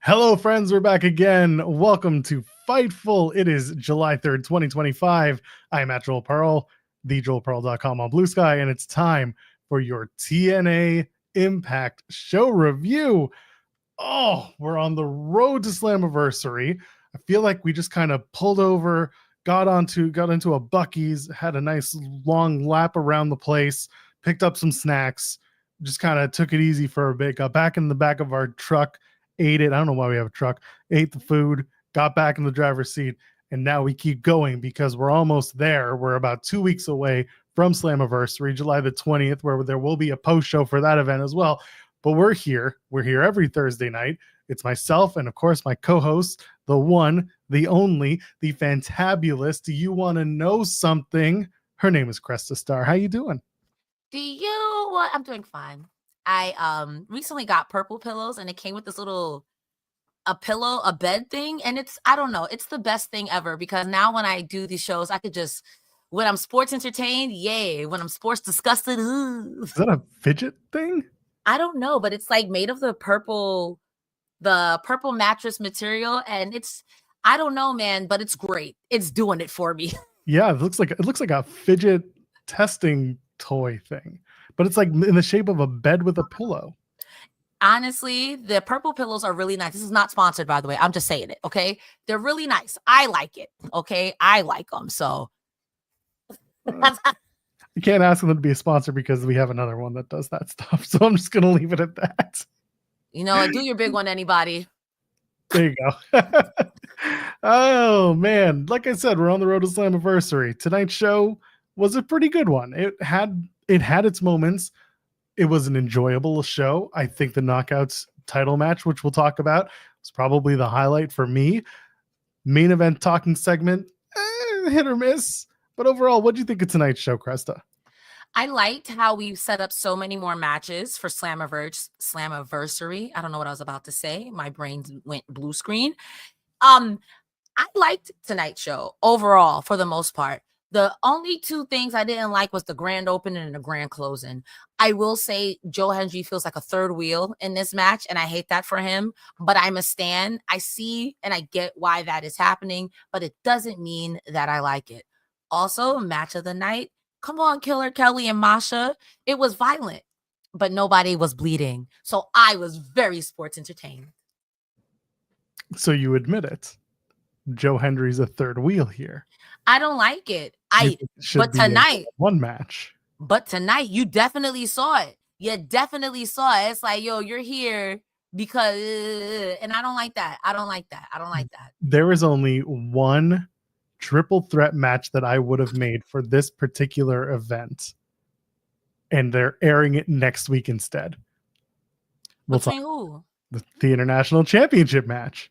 Hello, friends. We're back again. Welcome to Fightful. It is July 3rd, 2025. I am at Joel Pearl, thejoelpearl.com on Blue Sky, and it's time for your TNA Impact show review. Oh, we're on the road to Slammiversary. I feel like we just kind of pulled over, got into a Buc-ee's, had a nice long lap around the place, picked up some snacks, just kind of took it easy for a bit, got back in the back of our truck, ate it. I don't know why we have a truck, ate the food, got back in the driver's seat, and now we keep going because we're almost there. We're about 2 weeks away from Slammiversary, July the 20th, where there will be a post show for that event as well. But we're here. We're here every Thursday night. It's myself and, of course, my co-host, the one, the only, the fantabulous. Do you want to know something? Her name is Cresta Starr. How you doing? I'm doing fine. I recently got purple pillows, and it came with this little a bed thing, and I don't know, it's the best thing ever because now when I do these shows, I could just, when I'm sports entertained, yay. When I'm sports disgusted, Is that a fidget thing? I don't know, but it's like made of the purple mattress material, and I don't know, man, but it's great. It's doing it for me. Yeah, it looks like a fidget testing toy thing, but it's like in the shape of a bed with a pillow. Honestly, the purple pillows are really nice. This is not sponsored, by the way. I'm just saying it, okay? They're really nice. I like it, okay? I like them, so. You can't ask them to be a sponsor because we have another one that does that stuff, so I'm just going to leave it at that. You know, do your big one, anybody. There you go. Oh, man. Like I said, we're on the road to Slammiversary. Tonight's show was a pretty good one. It had its moments. It was an enjoyable show. I think the Knockouts title match, which we'll talk about, was probably the highlight for me. Main event talking segment, hit or miss. But overall, what do you think of tonight's show, Cresta? I liked how we set up so many more matches for Slammiversary. I don't know what I was about to say. My brain went blue screen. I liked tonight's show overall for the most part. The only two things I didn't like was the grand opening and the grand closing. I will say Joe Hendry feels like a third wheel in this match, and I hate that for him, but I'm a stan. I see and I get why that is happening, but it doesn't mean that I like it. Also, match of the night. Come on, Killer Kelly and Masha. It was violent, but nobody was bleeding. So I was very sports entertained. So you admit it. Joe Hendry's a third wheel here. I don't like it. But tonight you definitely saw it. You definitely saw it. It's like, yo, you're here because, and I don't like that. I don't like that. There is only one triple threat match that I would have made for this particular event, and they're airing it next week instead. Between who? The International Championship match.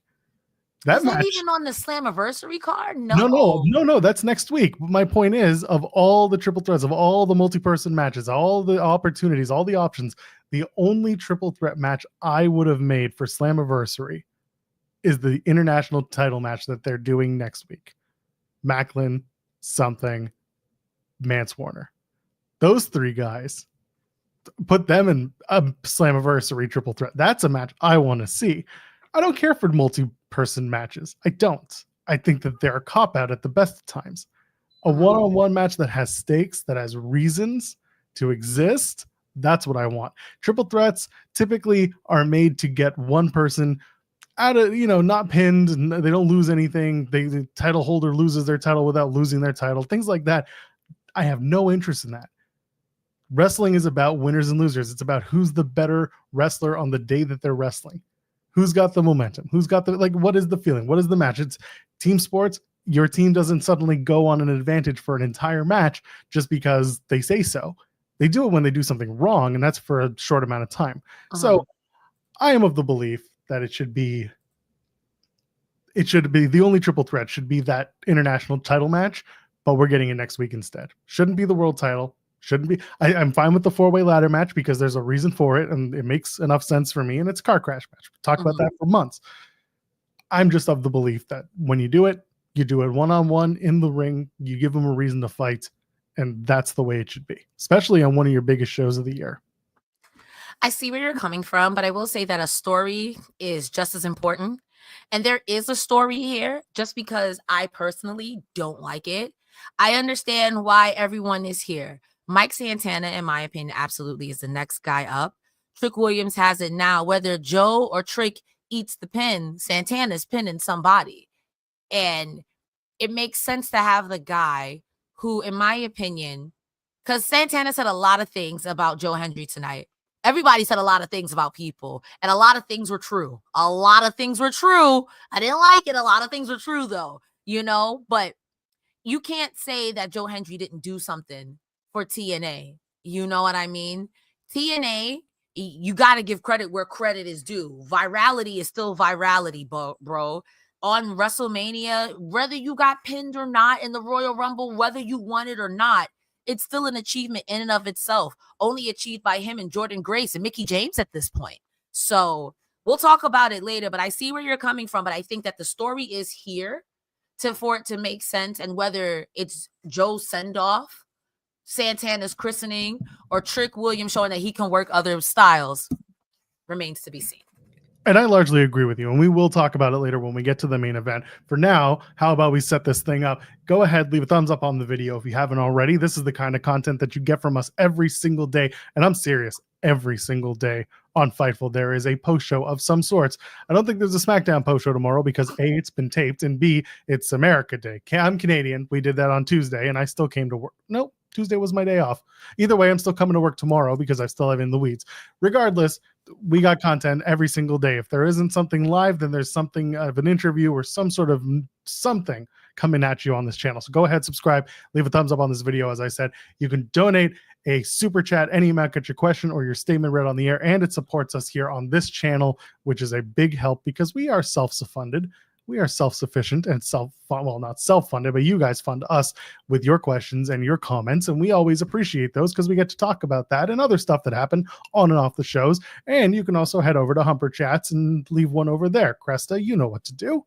Is that even on the Slammiversary card? No, that's next week. But my point is, of all the triple threats, of all the multi-person matches, all the opportunities, all the options, the only triple threat match I would have made for Slammiversary is the international title match that they're doing next week. Macklin, something, Mance Warner. Those three guys, put them in a Slammiversary triple threat. That's a match I want to see. I don't care for multi-person matches. I don't. I think that they're a cop-out at the best of times. A one-on-one match that has stakes, that has reasons to exist, that's what I want. Triple threats typically are made to get one person out of, not pinned, and they don't lose anything. The title holder loses their title without losing their title. Things like that. I have no interest in that. Wrestling is about winners and losers. It's about who's the better wrestler on the day that they're wrestling. Who's got the momentum? Who's got what is the feeling? What is the match? It's team sports. Your team doesn't suddenly go on an advantage for an entire match just because they say so. They do it when they do something wrong, and that's for a short amount of time. So I am of the belief that it should be the only triple threat should be that international title match, but we're getting it next week instead. Shouldn't be the world title. Shouldn't be. I'm fine with the 4-way ladder match because there's a reason for it, and it makes enough sense for me, and it's a car crash match. We've talked about that for months. I'm just of the belief that when you do it one-on-one in the ring, you give them a reason to fight, and that's the way it should be, especially on one of your biggest shows of the year. I see where you're coming from, but I will say that a story is just as important. And there is a story here, just because I personally don't like it. I understand why everyone is here. Mike Santana, in my opinion, absolutely is the next guy up. Trick Williams has it now. Whether Joe or Trick eats the pin, Santana's pinning somebody. And it makes sense to have the guy who, in my opinion, because Santana said a lot of things about Joe Hendry tonight. Everybody said a lot of things about people, and a lot of things were true. A lot of things were true. I didn't like it. A lot of things were true, though, but you can't say that Joe Hendry didn't do something for TNA. You know what I mean? TNA, you got to give credit where credit is due. Virality is still virality, bro. On WrestleMania, whether you got pinned or not in the Royal Rumble, whether you won it or not, it's still an achievement in and of itself, only achieved by him and Jordan Grace and Mickie James at this point. So we'll talk about it later, but I see where you're coming from. But I think that the story is here for it to make sense. And whether it's Joe's send-off, Santana's christening, or Trick Williams showing that he can work other styles remains to be seen. And I largely agree with you, and we will talk about it later when we get to the main event. For now, how about we set this thing up? Go ahead, leave a thumbs up on the video if you haven't already. This is the kind of content that you get from us every single day, and I'm serious, every single day on Fightful there is a post show of some sorts. I don't think there's a SmackDown post show tomorrow because A, it's been taped, and B, it's America Day. I'm Canadian. We did that on Tuesday, and I still came to work. Nope. Tuesday was my day off. Either way, I'm still coming to work tomorrow because I still have In the Weeds. Regardless, we got content every single day. If there isn't something live, then there's something of an interview or some sort of something coming at you on this channel. So go ahead, subscribe, leave a thumbs up on this video. As I said, you can donate a super chat, any amount, get your question or your statement read on the air, and it supports us here on this channel, which is a big help because we are self-funded. We are self-sufficient and not self-funded, but you guys fund us with your questions and your comments, and we always appreciate those because we get to talk about that and other stuff that happened on and off the shows. And you can also head over to Humper Chats and leave one over there. Cresta, you know what to do.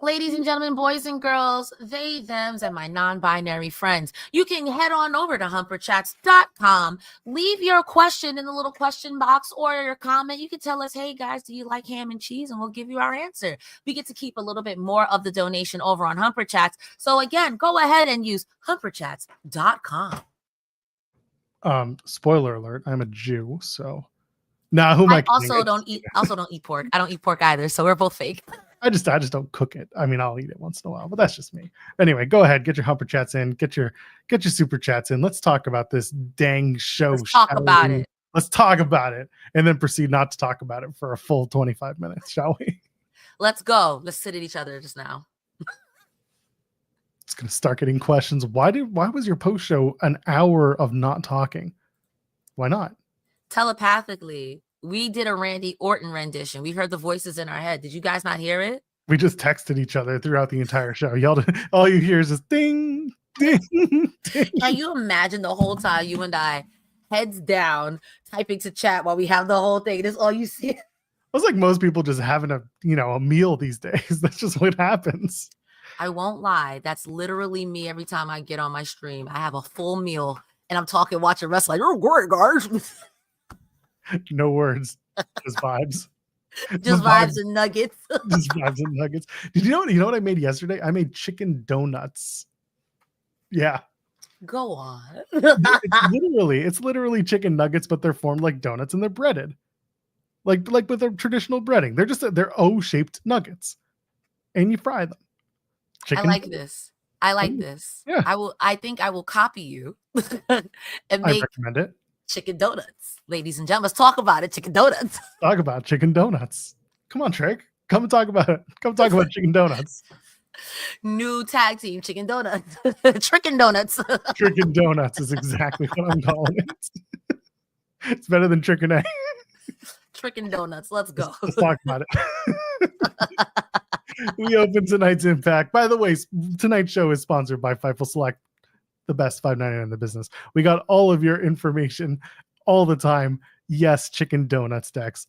Ladies and gentlemen, boys and girls, they, thems, and my non-binary friends, you can head on over to humperchats.com. Leave your question in the little question box or your comment. You can tell us, hey, guys, do you like ham and cheese? And we'll give you our answer. We get to keep a little bit more of the donation over on Humper Chats. So, again, go ahead and use humperchats.com. Spoiler alert, I'm a Jew, so... Nah, who am I also don't eat pork. I don't eat pork either, so we're both fake. I just don't cook it. I mean, I'll eat it once in a while, but that's just me. Anyway, go ahead, get your Humper Chats in, get your super chats in. Let's talk about this dang show. Let's talk about it. Let's talk about it, and then proceed not to talk about it for a full 25 minutes, shall we? Let's go. Let's sit at each other just now. It's gonna start getting questions. Why was your post show an hour of not talking? Why not? Telepathically, we did a Randy Orton rendition. We heard the voices in our head. Did you guys not hear it? We just texted each other throughout the entire show. All you hear is just ding, ding, ding. Can you imagine the whole time you and I, heads down, typing to chat while we have the whole thing? That's all you see. It's like most people just having a meal these days. That's just what happens. I won't lie. That's literally me every time I get on my stream. I have a full meal and I'm watching wrestling. Like, oh, great, guys. No words, just vibes. Just vibes and nuggets. Just vibes and nuggets. Did you know what I made yesterday? I made chicken donuts. Yeah. Go on. It's literally chicken nuggets, but they're formed like donuts and they're breaded. Like with a traditional breading. They're O-shaped nuggets. And you fry them. I like this. Yeah. I think I will copy you and I recommend it. Chicken donuts. Ladies and gentlemen, let's talk about it. Chicken donuts. Talk about chicken donuts. Come on, Trey. Come and talk about it. Come talk about chicken donuts. New tag team, chicken donuts. Trickin' donuts. Trickin' donuts is exactly what I'm calling it. It's better than Trickin' A. Trickin' donuts. Let's go. Let's talk about it. We open tonight's Impact. By the way, tonight's show is sponsored by Fightful Select, the best $5.99 in the business. We got all of your information all the time. Yes, chicken donuts, Dex.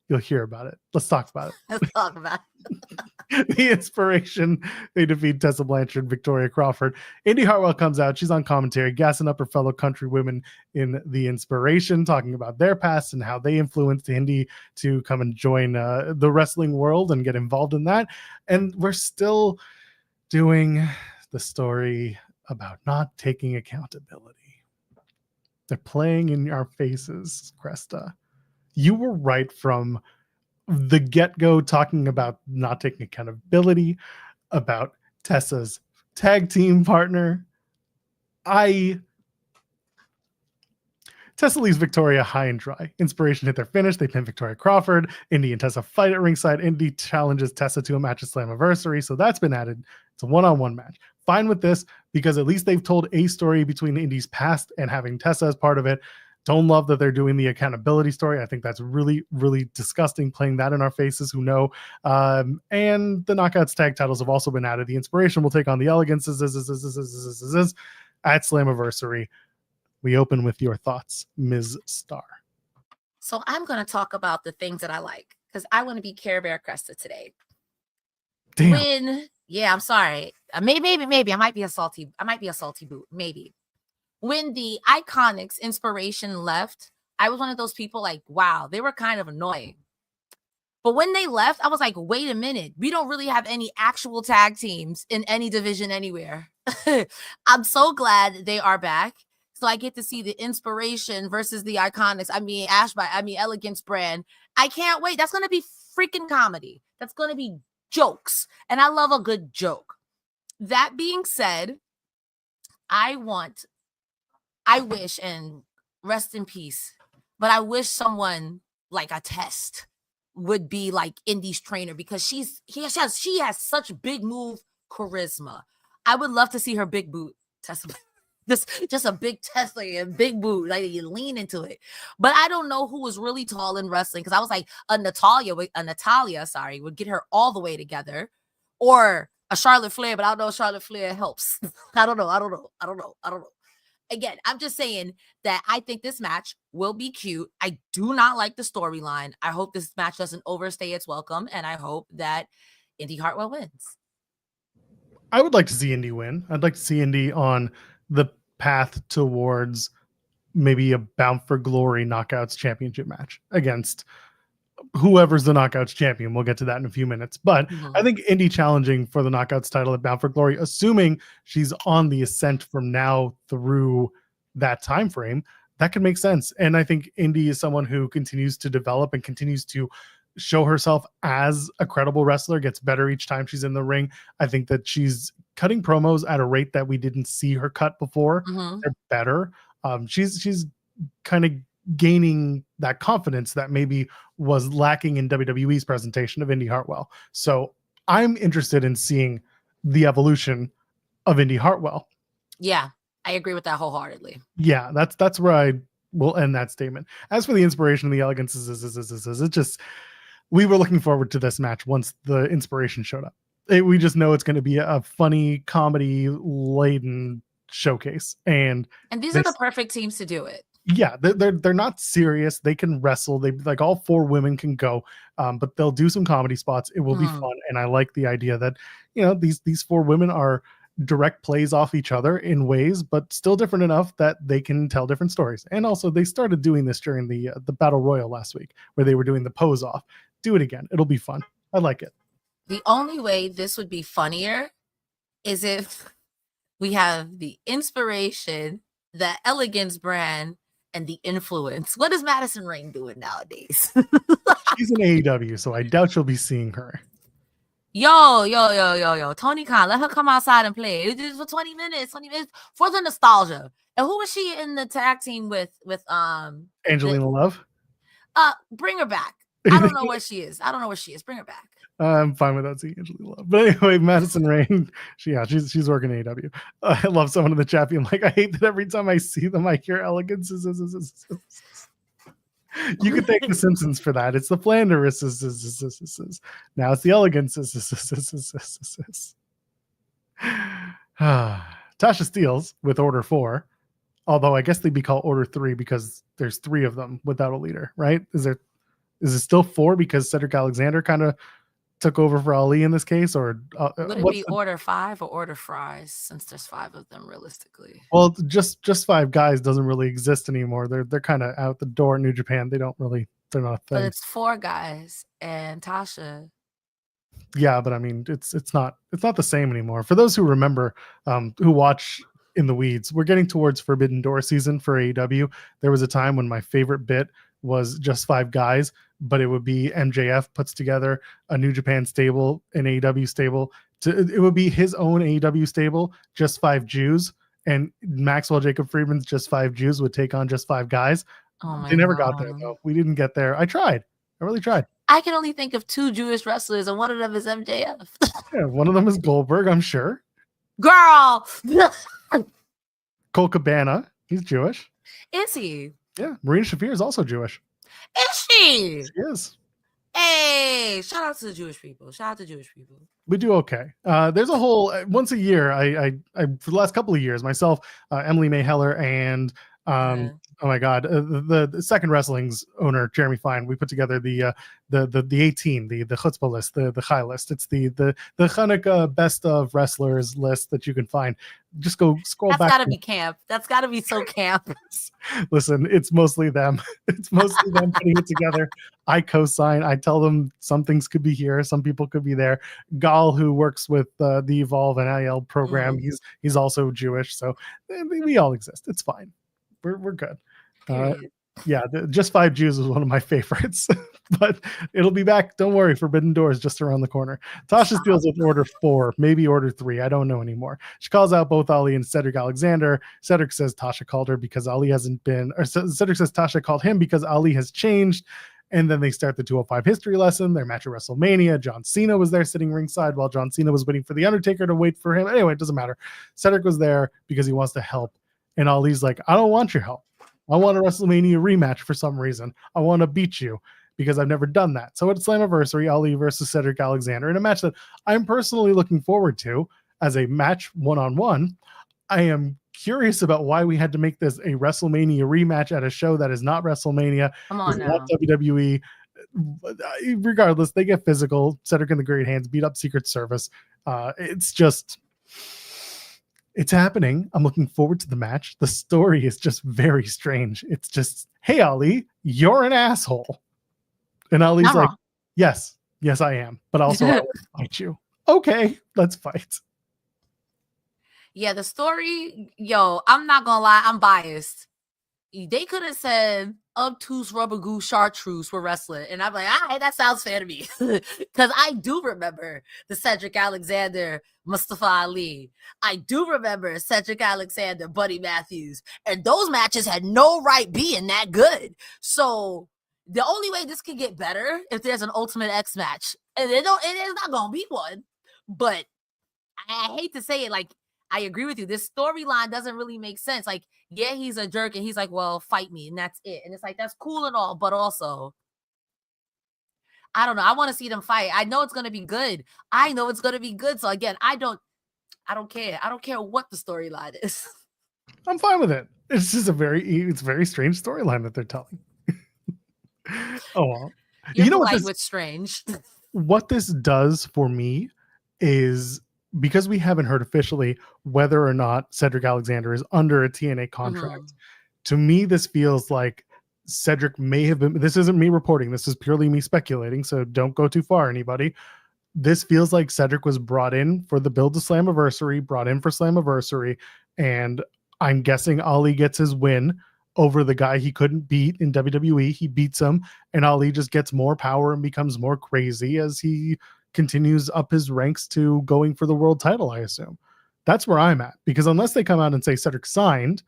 You'll hear about it. Let's talk about it. Let's talk about it. The Inspiration, they defeat Tessa, Blanchard, Victoria Crawford. Indy Hartwell comes out. She's on commentary, gassing up her fellow country women in The Inspiration, talking about their past and how they influenced Indy to come and join the wrestling world and get involved in that. And we're still doing the story about not taking accountability. They're playing in our faces, Cresta. You were right from the get-go, talking about not taking accountability, about Tessa's tag team partner. Tessa leaves Victoria high and dry. Inspiration hit their finish. They pin Victoria Crawford. Indy and Tessa fight at ringside. Indy challenges Tessa to a match at Slammiversary, so that's been added. It's a one-on-one match. Fine with this, because at least they've told a story between Indy's past and having Tessa as part of it. Don't love that they're doing the accountability story. I think that's really, really disgusting, playing that in our faces who know. And the Knockouts tag titles have also been added. The Inspiration will take on the Elegances at Slammiversary. We open with your thoughts, Ms. Starr. So I'm going to talk about the things that I like, because I want to be Care Bear Cresta today. Damn. I'm sorry. Maybe I might be a salty boot. Maybe. When the Iconics Inspiration left, I was one of those people like, wow, they were kind of annoying. But when they left, I was like, wait a minute. We don't really have any actual tag teams in any division anywhere. I'm so glad they are back. So I get to see the Inspiration versus the Iconics. Elegance brand. I can't wait. That's going to be freaking comedy. That's going to be jokes. And I love a good joke. That being said, I wish, and rest in peace, but I wish someone like a Test would be like Indy's trainer, because she has such big move charisma. I would love to see her big boot Tessa. Just a big Tesla and big boot, like you lean into it. But I don't know who was really tall in wrestling, because I was like a Natalia, would get her all the way together, or a Charlotte Flair, but I don't know if Charlotte Flair helps. I don't know. Again, I'm just saying that I think this match will be cute. I do not like the storyline. I hope this match doesn't overstay its welcome, and I hope that Indy Hartwell wins. I would like to see Indy win. I'd like to see Indy on the path towards maybe a Bound for Glory Knockouts championship match against whoever's the Knockouts champion. We'll get to that in a few minutes. But I think Indy challenging for the Knockouts title at Bound for Glory, assuming she's on the ascent from now through that time frame, that could make sense. And I think Indy is someone who continues to develop and continues to show herself as a credible wrestler, gets better each time she's in the ring. I think that she's cutting promos at a rate that we didn't see her cut before. They're better. She's kind of gaining that confidence that maybe was lacking in WWE's presentation of Indy Hartwell. So I'm interested in seeing the evolution of Indy Hartwell. Yeah, I agree with that wholeheartedly. Yeah, that's where I will end that statement. As for the Inspiration and the Elegance, it's just, we were looking forward to this match once the Inspiration showed up. We just know it's going to be a funny, comedy-laden showcase. And these are the perfect teams to do it. Yeah, they're not serious. They can wrestle. They like all four women can go, but they'll do some comedy spots. It will be fun, and I like the idea that these four women are direct plays off each other in ways, but still different enough that they can tell different stories. And also, they started doing this during the Battle Royal last week, where they were doing the pose off. Do it again. It'll be fun. I like it. The only way this would be funnier is if we have the Inspiration, the Elegance brand, and the Influence. What is Madison Rayne doing nowadays? She's in AEW, so I doubt you'll be seeing her. Yo. Tony Khan, let her come outside and play. It's just for 20 minutes for the nostalgia. And who was she in the tag team with Angelina Love? Bring her back. I don't know where she is. Bring her back. I'm fine with that, seeing Angelina Love. But anyway, Madison Rayne, she's working AEW. I love someone in the chat being like, I hate that every time I see them, I hear Elegance. You could thank The Simpsons for that. It's the Flanders. Now it's the Elegance. Tasha Steelz with Order 4. Although I guess they'd be called Order 3 because there's 3 of them without a leader, right? Is it still 4 because Cedric Alexander kind of took over for Ali in this case, or Would it be order 5 or order fries, since there's 5 of them realistically? Well, just 5 guys doesn't really exist anymore. They're kind of out the door in New Japan. They're not a thing. But it's 4 guys and Tasha. Yeah, but I mean, it's not the same anymore. For those who remember, who watch in the weeds, we're getting towards Forbidden Door season for AEW. There was a time when my favorite bit was just 5 guys, but it would be MJF puts together a New Japan stable, an AEW stable. It would be his own AEW stable, just 5 Jews, and Maxwell Jacob Friedman's just 5 Jews would take on just 5 guys. They never got there though. We didn't get there. I tried. I really tried. I can only think of 2 Jewish wrestlers, and one of them is MJF. Yeah, one of them is Goldberg, I'm sure. Girl! Cole Cabana, he's Jewish. Is he? Yeah, Marina Shafir is also Jewish. Is she? She is. Hey, shout out to the Jewish people. Shout out to Jewish people. We do okay. There's a whole once a year. I for the last couple of years, myself, Emily May Heller, and oh my God, the Second Wrestling's owner Jeremy Fine. We put together the 18, the chutzpah list, the high list. It's the Hanukkah best of wrestlers list that you can find. Just go scroll back. That's gotta be camp. That's gotta be so camp. Listen, it's mostly them. It's mostly them putting it together. I co-sign. I tell them some things could be here, some people could be there. Gal, who works with the Evolve and IL program, he's also Jewish, so we all exist. It's fine. We're good. Yeah, just 5 Jews was one of my favorites, but it'll be back. Don't worry, Forbidden Door is just around the corner. Tasha Steelz with order 4, maybe order 3. I don't know anymore. She calls out both Ali and Cedric Alexander. Cedric says Tasha called her because Ali hasn't been, or Cedric says Tasha called him because Ali has changed. And then they start the 205 history lesson, their match at WrestleMania. John Cena was there sitting ringside while John Cena was waiting for The Undertaker to wait for him. Anyway, it doesn't matter. Cedric was there because he wants to help. And Ali's like, I don't want your help. I want a WrestleMania rematch for some reason. I want to beat you because I've never done that. So at Slammiversary, Ali versus Cedric Alexander in a match that I'm personally looking forward to as a match one-on-one. I am curious about why we had to make this a WrestleMania rematch at a show that is not WrestleMania. Come on now. Not WWE. Regardless, they get physical. Cedric in the Great Hands beat up Secret Service. It's happening. I'm looking forward to the match. The story is just very strange. It's just, hey, Ali, you're an asshole. And Ali's Not like, wrong. yes, I am. But also, I will fight you. Okay, let's fight. Yeah, the story, I'm not gonna lie, I'm biased. They could have said obtuse rubber goose chartreuse were wrestling, and I'm like, all right, that sounds fair to me. Because I do remember the Cedric Alexander, Mustafa Ali. I do remember Cedric Alexander, Buddy Matthews. And those matches had no right being that good. So the only way this can get better if there's an Ultimate X match. And it is not gonna be one. But I hate to say it, like, I agree with you. This storyline doesn't really make sense. Like, yeah, he's a jerk, and he's like, well, fight me, and that's it. And it's like, that's cool and all, but also, I don't know. I want to see them fight. I know it's going to be good. So again, I don't care. I don't care what the storyline is. I'm fine with it. It's just a very strange storyline that they're telling. Oh, well. You know what's strange? What this does for me is, because we haven't heard officially whether or not Cedric Alexander is under a TNA contract, to me, this feels like Cedric may have been, this isn't me reporting, this is purely me speculating, so don't go too far, anybody. This feels like Cedric was brought in for the build to Slammiversary, and I'm guessing Ali gets his win over the guy he couldn't beat in WWE. He beats him, and Ali just gets more power and becomes more crazy as he continues up his ranks to going for the world title, I assume. That's where I'm at, because unless they come out and say Cedric signed,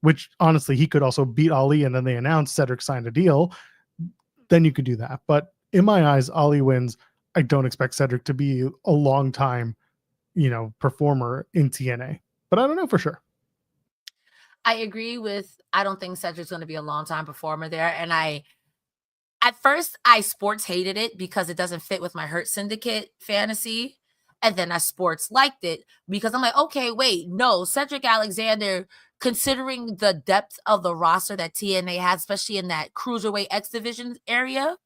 which honestly he could also beat Ali and then they announce Cedric signed a deal, then you could do that. But in my eyes, Ali wins. I don't expect Cedric to be a long time, performer in TNA, but I don't know for sure. I agree with, I don't think Cedric's going to be a long time performer there. And at first, I sports hated it because it doesn't fit with my Hurt Syndicate fantasy. And then I sports liked it because I'm like, okay, wait, no, Cedric Alexander, considering the depth of the roster that TNA has, especially in that Cruiserweight X Division area,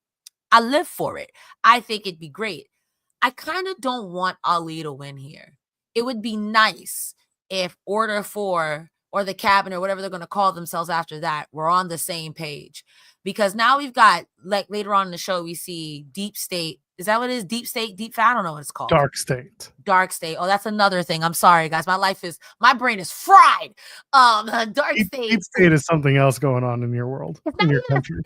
I live for it. I think it'd be great. I kind of don't want Ali to win here. It would be nice if Order 4 or the cabinet or whatever they're going to call themselves after that were on the same page. Because now we've got, like, later on in the show, we see Deep State. Is that what it is? Deep State? Deep Fat? I don't know what it's called. Dark State. Dark State. Oh, that's another thing. I'm sorry, guys. My brain is fried. Dark State. Deep State is something else going on in your world, in your country.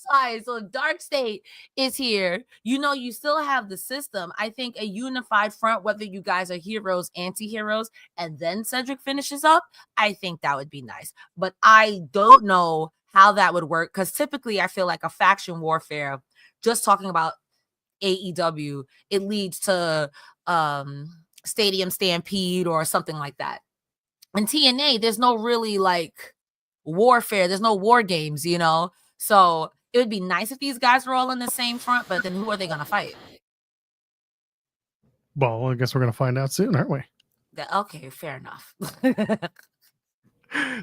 Sorry, so Dark State is here. You still have the system. I think a unified front, whether you guys are heroes, anti-heroes, and then Cedric finishes up, I think that would be nice. But I don't know how that would work, because typically I feel like a faction warfare, just talking about AEW, it leads to Stadium Stampede or something like that. In TNA, there's no really like warfare. There's no war games, So it would be nice if these guys were all in the same front, but then who are they going to fight? Well, I guess we're going to find out soon, aren't we? Okay, fair enough.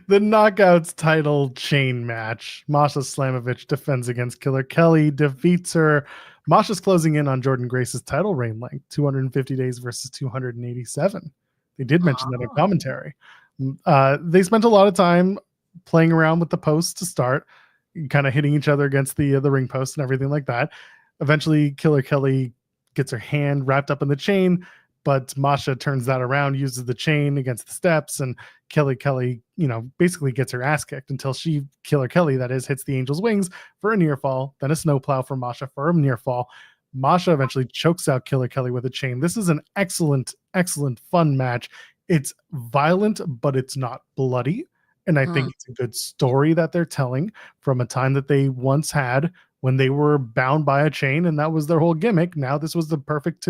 The Knockouts title chain match. Masha Slamovich defends against Killer Kelly, defeats her. Masha's closing in on Jordynne Grace's title reign length, 250 days versus 287. They did mention that in commentary. They spent a lot of time playing around with the posts to start, kind of hitting each other against the ring post and everything like that. Eventually, Killer Kelly gets her hand wrapped up in the chain, but Masha turns that around, uses the chain against the steps, and Killer Kelly, basically gets her ass kicked until Killer Kelly, that is, hits the Angel's Wings for a near fall, then a snowplow for Masha for a near fall. Masha eventually chokes out Killer Kelly with a chain. This is an excellent, excellent, fun match. It's violent, but it's not bloody. And I think it's a good story that they're telling from a time that they once had when they were bound by a chain, and that was their whole gimmick. Now this was not perfect.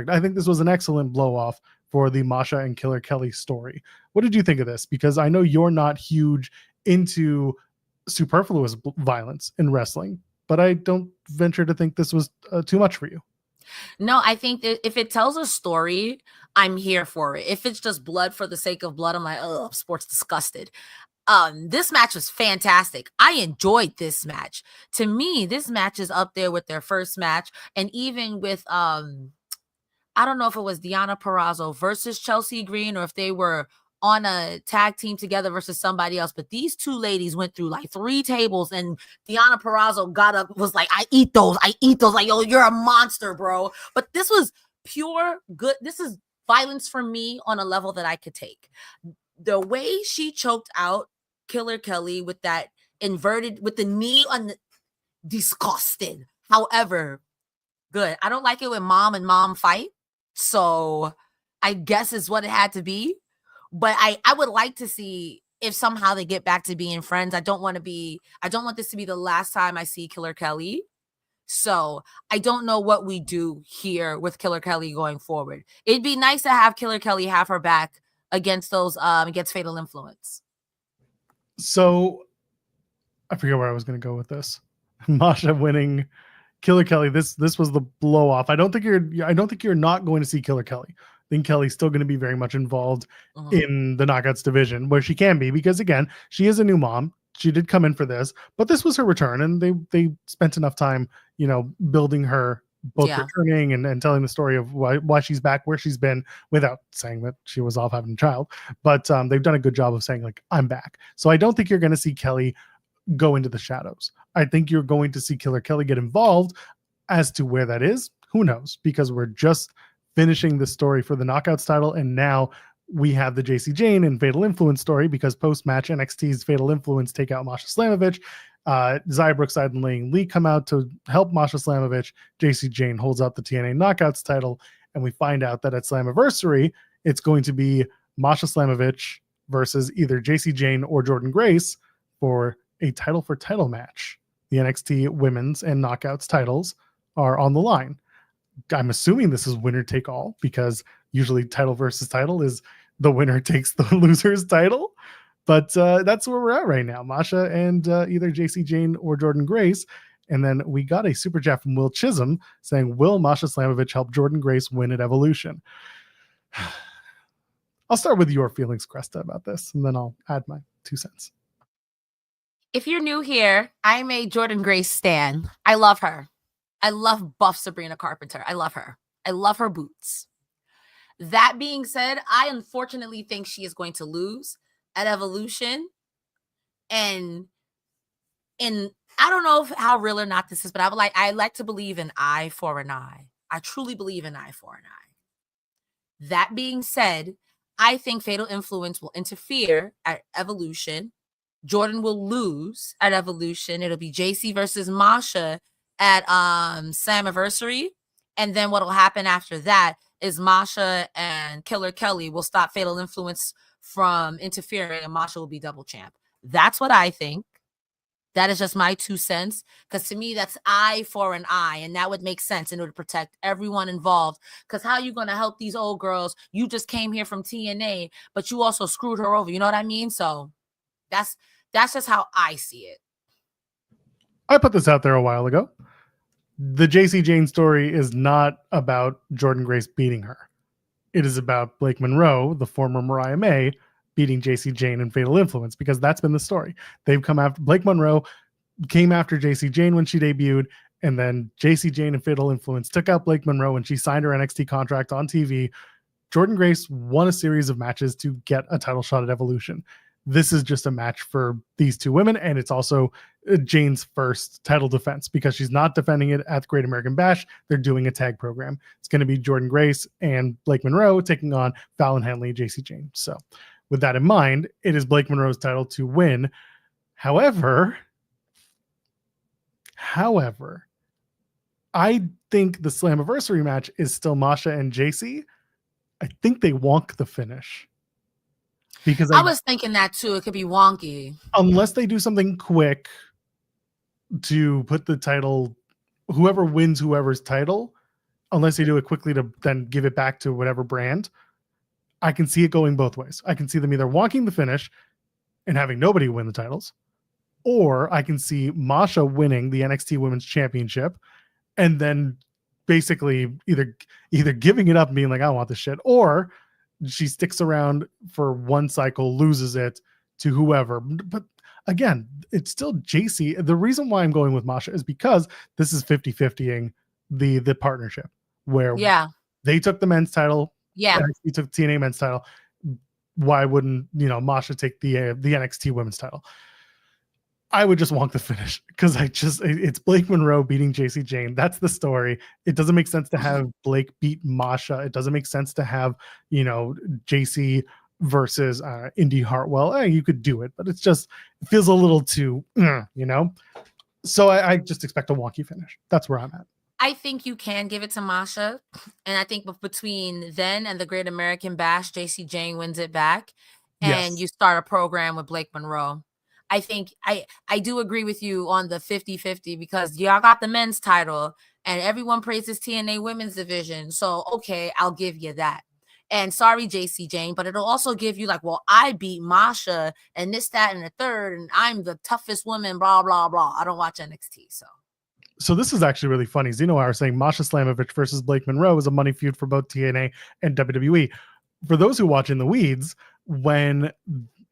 I think this was an excellent blow off for the Masha and Killer Kelly story. What did you think of this? Because I know you're not huge into superfluous violence in wrestling, but I don't venture to think this was too much for you. No, I think that if it tells a story, I'm here for it. If it's just blood for the sake of blood, I'm like, oh, sports disgusted. This match was fantastic. I enjoyed this match. To me, this match is up there with their first match, and even with I don't know if it was Deonna Purrazzo versus Chelsea Green, or if they were on a tag team together versus somebody else, but these two ladies went through like 3 tables, and Deonna Purrazzo got up, was like, I eat those, like, yo, you're a monster, bro. But this was pure good. This is violence for me on a level that I could take. The way she choked out Killer Kelly with that inverted, with the knee on the, disgusted. However, good. I don't like it when mom and mom fight, so I guess is what it had to be. But I would like to see if somehow they get back to being friends. I don't want this to be the last time I see Killer Kelly. So I don't know what we do here with Killer Kelly going forward. It'd be nice to have Killer Kelly have her back against Fatal Influence. So I forget where I was going to go with this. Masha winning, Killer Kelly. This was the blow off. I don't think you're not going to see Killer Kelly. I think Kelly's still going to be very much involved in the Knockouts division, where she can be, because again, she is a new mom. She did come in for this, but this was her return, and they spent enough time, building her, both returning and telling the story of why she's back, where she's been, without saying that she was off having a child. But they've done a good job of saying, like, I'm back. So I don't think you're going to see Kelly go into the shadows. I think you're going to see Killer Kelly get involved. As to where that is, who knows? Because we're just finishing the story for the Knockouts title, and now we have the JC Jane and Fatal Influence story, because post-match NXT's Fatal Influence take out Masha Slamovich. Xia Brookside and Laying Lee come out to help Masha Slamovich. JC Jane holds out the TNA Knockouts title, and we find out that at Slammiversary, it's going to be Masha Slamovich versus either JC Jane or Jordynne Grace for a title match. The NXT Women's and Knockouts titles are on the line. I'm assuming this is winner take all, because usually title versus title is the winner takes the loser's title. But that's where we're at right now. Masha and either JC Jane or Jordynne Grace. And then we got a super chat from Will Chisholm saying, will Masha Slamovich help Jordynne Grace win at Evolution? I'll start with your feelings, Cresta, about this, and then I'll add my 2 cents. If you're new here, I'm a Jordan Grace stan. I love her. I love buff Sabrina Carpenter. I love her. I love her boots. That being said, I unfortunately think she is going to lose at Evolution. And I don't know how real or not this is, but I like to believe in eye for an eye. I truly believe in eye for an eye. That being said, I think Fatal Influence will interfere at Evolution. Jordan will lose at Evolution. It'll be JC versus Masha at Slammiversary. And then what'll happen after that is Masha and Killer Kelly will stop Fatal Influence from interfering, and Masha will be double champ. That's what I think. That is just my 2 cents, because to me, that's eye for an eye, and that would make sense, and it would protect everyone involved. Because how are you going to help these old girls? You just came here from TNA, but you also screwed her over. You know what I mean? So that's just how I see it. I put this out there a while ago. The JC Jane story is not about Jordan Grace beating her. It is about Blake Monroe, the former Mariah May, beating JC Jane in Fatal Influence, because that's been the story. They've come after Blake Monroe, came after JC Jane when she debuted, and then JC Jane and Fatal Influence took out Blake Monroe when she signed her NXT contract on TV. Jordan Grace won a series of matches to get a title shot at Evolution. This is just a match for these two women, and it's also Jane's first title defense, because she's not defending it at the Great American Bash. They're doing a tag program. It's going to be Jordan Grace and Blake Monroe taking on Fallon Henley and JC Jane. So with that in mind, it is Blake Monroe's title to win. However, I think the Slammiversary match is still Masha and JC. I think they wonk the finish. Because I was thinking that too. It could be wonky. Unless they do something quick to put the title, whoever wins whoever's title, unless they do it quickly to then give it back to whatever brand, I can see it going both ways. I can see them either wonking the finish and having nobody win the titles, or I can see Masha winning the NXT Women's Championship and then basically either giving it up and being like, I want this shit, or she sticks around for one cycle, loses it to whoever. But again, it's still JC. The reason why I'm going with Masha is because this is 50-50ing the partnership, where they took the men's title, he took the TNA men's title. Why wouldn't Masha take the NXT women's title? I would just want the finish, because it's Blake Monroe beating JC Jane. That's the story. It doesn't make sense to have Blake beat Masha. It doesn't make sense to have, JC versus Indy Hartwell. You could do it, but it feels a little too, So I just expect a wonky finish. That's where I'm at. I think you can give it to Masha. And I think between then and the Great American Bash, JC Jane wins it back. And you start a program with Blake Monroe. I think I do agree with you on the 50-50, because y'all got the men's title and everyone praises TNA women's division. So, okay, I'll give you that. And sorry, JC Jane, but it'll also give you like, well, I beat Masha and this, that, and the third, and I'm the toughest woman, blah, blah, blah. I don't watch NXT, so this is actually really funny. Zeno are saying Masha Slamovich versus Blake Monroe is a money feud for both TNA and WWE. For those who watch in the weeds, when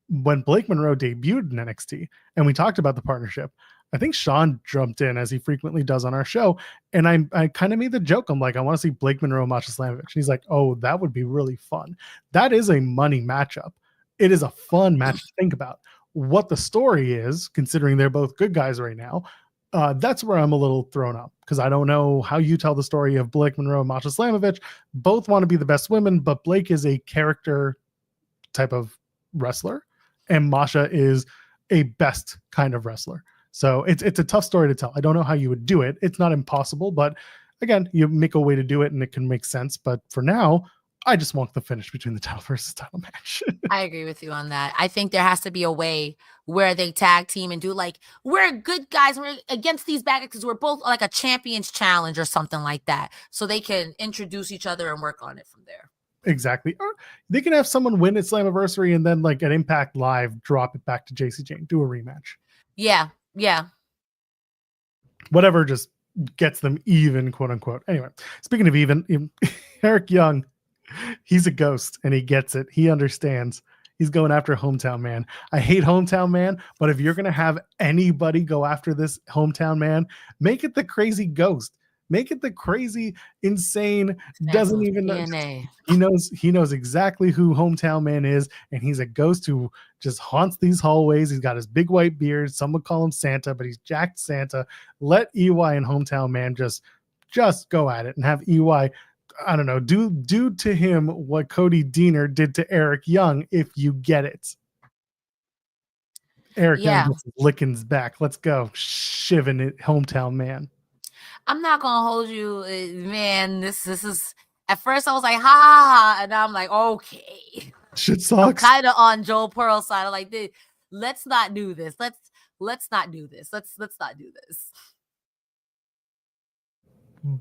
Blake Monroe debuted in NXT and we talked about the partnership, I think Sean jumped in, as he frequently does on our show, and I kind of made the joke. I'm like, I want to see Blake Monroe and Masha Slamovich. And he's like, oh, that would be really fun. That is a money matchup. It is a fun match to think about. What the story is, considering they're both good guys right now, that's where I'm a little thrown up, because I don't know how you tell the story of Blake Monroe and Masha Slamovich. Both want to be the best women, but Blake is a character type of wrestler, and Masha is a best kind of wrestler. So it's a tough story to tell. I don't know how you would do it. It's not impossible, but again, you make a way to do it and it can make sense. But for now, I just want the finish between the title versus title match. I agree with you on that. I think there has to be a way where they tag team and do like, we're good guys, we're against these bad guys because we're both like a champions challenge or something like that. So they can introduce each other and work on it from there. Exactly. Or they can have someone win at Slammiversary and then like at Impact Live, drop it back to JC Jane, do a rematch. Yeah. Whatever just gets them even, quote unquote. Anyway, speaking of even, Eric Young, he's a ghost and he gets it. He understands. He's going after Hometown Man. I hate Hometown Man, but if you're going to have anybody go after this Hometown Man, make it the crazy ghost. Make it the crazy, insane, doesn't even know. TNA. He knows exactly who Hometown Man is, and he's a ghost who just haunts these hallways. He's got his big white beard. Some would call him Santa, but he's jacked Santa. Let EY and Hometown Man just go at it and have EY, I don't know, do to him what Cody Deaner did to Eric Young, if you get it. Eric Young gets his lickings back. Let's go. Shiving it, Hometown Man. I'm not gonna hold you, man. This is, at first I was like, ha ha ha, and now I'm like, okay. Shit sucks. I'm kind of on Joel Pearl's side. I'm like, let's not do this. Let's not do this. Let's not do this.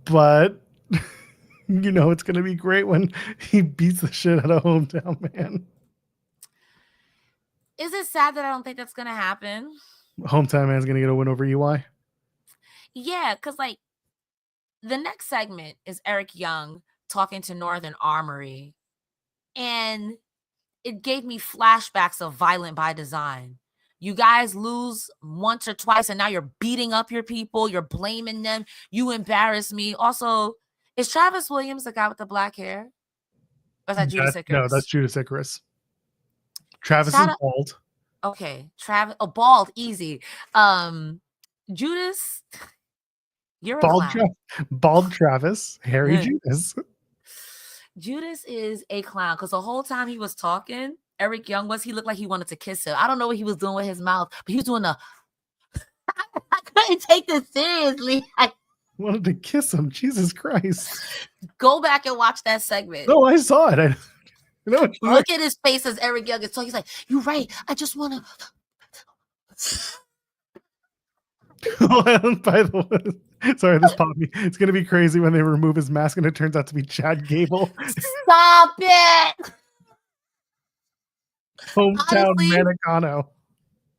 But it's gonna be great when he beats the shit out of Hometown Man. Is it sad that I don't think that's gonna happen? Hometown Man's gonna get a win over EY. Yeah, because like the next segment is Eric Young talking to Northern Armory, and it gave me flashbacks of Violent by Design. You guys lose once or twice, and now you're beating up your people. You're blaming them. You embarrass me. Also, is Travis Williams the guy with the black hair? Or is that Judas Icarus? No, that's Judas Icarus. Travis is bald. Okay, Travis. Oh, bald, easy. Judas, you're bald. a clown. Bald Travis, hairy Judas. Judas is a clown because the whole time he was talking, Eric Young he looked like he wanted to kiss him. I don't know what he was doing with his mouth, but he was doing I couldn't take this seriously. I wanted to kiss him. Jesus Christ. Go back and watch that segment. No, I saw it. Look at his face as Eric Young is talking. He's like, you're right. I just want to. By the way, sorry, this popped me. It's going to be crazy when they remove his mask and it turns out to be Chad Gable. Stop it. Hometown Manicano.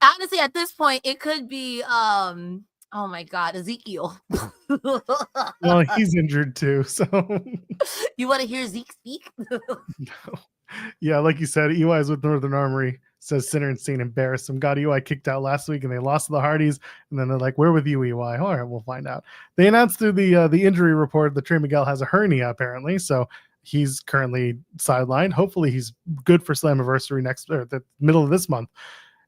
Honestly, at this point, it could be, oh my God, Ezekiel. Well, he's injured too, so. You want to hear Zeke speak? No. Yeah, like you said, EY's with Northern Armory. Says Sinner and Saint embarrassed him. Got EY kicked out last week, and they lost to the Hardys. And then they're like, "We're with you, EY." All right, we'll find out. They announced through the injury report that Trey Miguel has a hernia apparently, so he's currently sidelined. Hopefully, he's good for Slammiversary the middle of this month.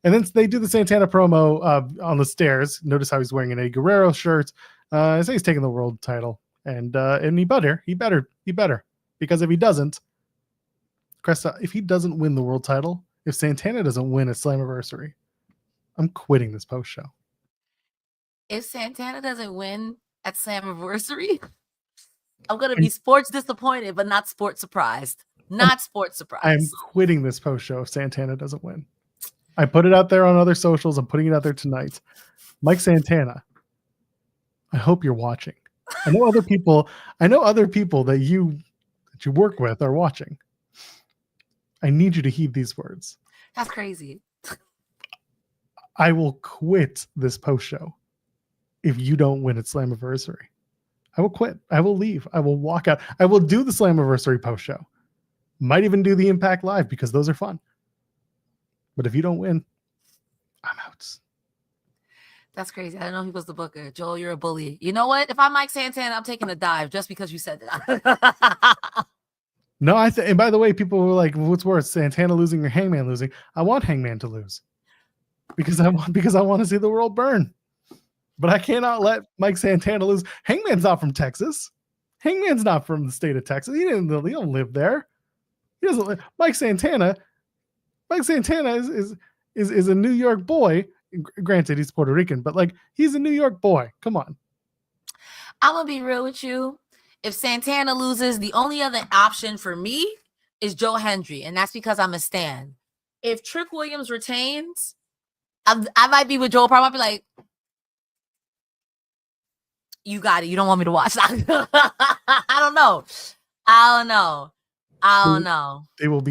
And then they do the Santana promo on the stairs. Notice how he's wearing an Eddie Guerrero shirt. I say he's taking the world title, and he better because if he doesn't, Cresta, if he doesn't win the world title, if Santana doesn't win at Slammiversary, I'm quitting this post show. If Santana doesn't win at Slammiversary, I'm gonna be sports disappointed, but not sports surprised. Not sports surprised. I'm quitting this post show if Santana doesn't win. I put it out there on other socials. I'm putting it out there tonight. Mike Santana, I hope you're watching. I know other people that you work with are watching. I need you to heed these words. That's crazy. I will quit this post show if you don't win at Slammiversary. I will quit. I will leave. I will walk out. I will do the Slammiversary post show. Might even do the Impact Live because those are fun. But if you don't win, I'm out. That's crazy. I didn't know he was the booker. Joel, you're a bully. You know what? If I'm Mike Santana, I'm taking a dive just because you said that. No, and by the way, people were like, "What's worse, Santana losing or Hangman losing?" I want Hangman to lose because I want to see the world burn. But I cannot let Mike Santana lose. Hangman's not from Texas. Hangman's not from the state of Texas. He don't live there. He doesn't live. Mike Santana is a New York boy. Granted, he's Puerto Rican, but like he's a New York boy. Come on. I'm gonna be real with you. If Santana loses, the only other option for me is Joe Hendry, and that's because I'm a stan. If Trick Williams retains, I might be with Joel. Probably might be like, "You got it. You don't want me to watch." I don't know. They will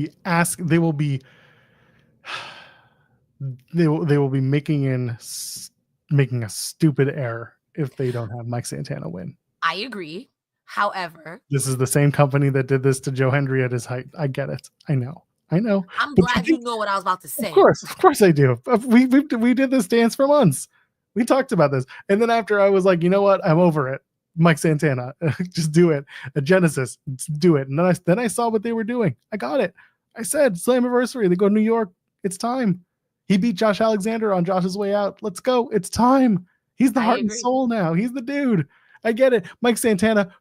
be making a stupid error if they don't have Mike Santana win. I agree. However, this is the same company that did this to Joe Hendry at his height. I get it. I know. I know. I'm But glad you know what I was about to say. Of course I do. We did this dance for months. We talked about this. And then after I was like, you know what? I'm over it. Mike Santana, just do it. A Genesis, do it. And then I saw what they were doing. I got it. I said, Slammiversary. They go to New York. It's time. He beat Josh Alexander on Josh's way out. Let's go. It's time. He's the heart and soul now. He's the dude. I get it. Mike Santana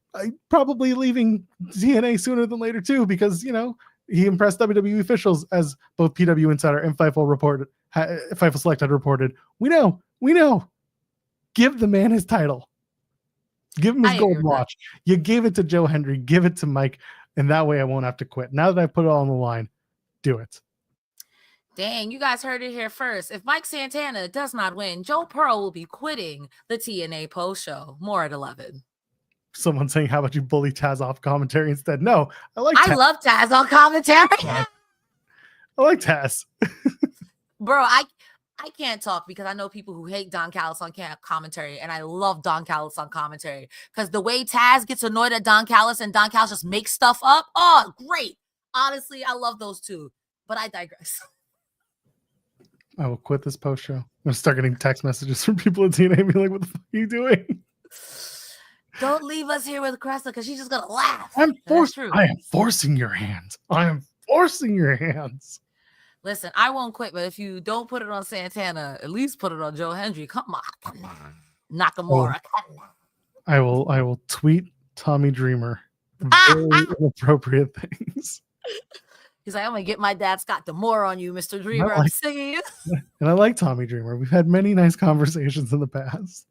probably leaving TNA sooner than later too, because he impressed WWE officials, as both PW Insider and Fightful Select had reported. We know. Give the man his title. Give him his gold watch. You gave it to Joe Hendry. Give it to Mike, and that way I won't have to quit. Now that I put it all on the line, do it. Dang, you guys heard it here first. If Mike Santana does not win, Joe Pearl will be quitting the TNA post show. More at 11. Someone saying, how about you bully Taz off commentary instead? No, I love Taz on commentary. I like Taz. Bro, I can't talk because I know people who hate Don Callis on commentary, and I love Don Callis on commentary because the way Taz gets annoyed at Don Callis and Don Callis just makes stuff up. Oh, great. Honestly, I love those two, but I digress. I will quit this post show. I'm going to start getting text messages from people at TNA being like, what the fuck are you doing? Don't leave us here with Cresta because she's just going to laugh. I am forcing your hands. I am forcing your hands. Listen, I won't quit, but if you don't put it on Santana, at least put it on Joe Hendry. Come on. Nakamura. I will tweet Tommy Dreamer very inappropriate things. He's like, I'm going to get my dad Scott D'Amore on you, Mr. Dreamer. I'm singing you. And I like Tommy Dreamer. We've had many nice conversations in the past.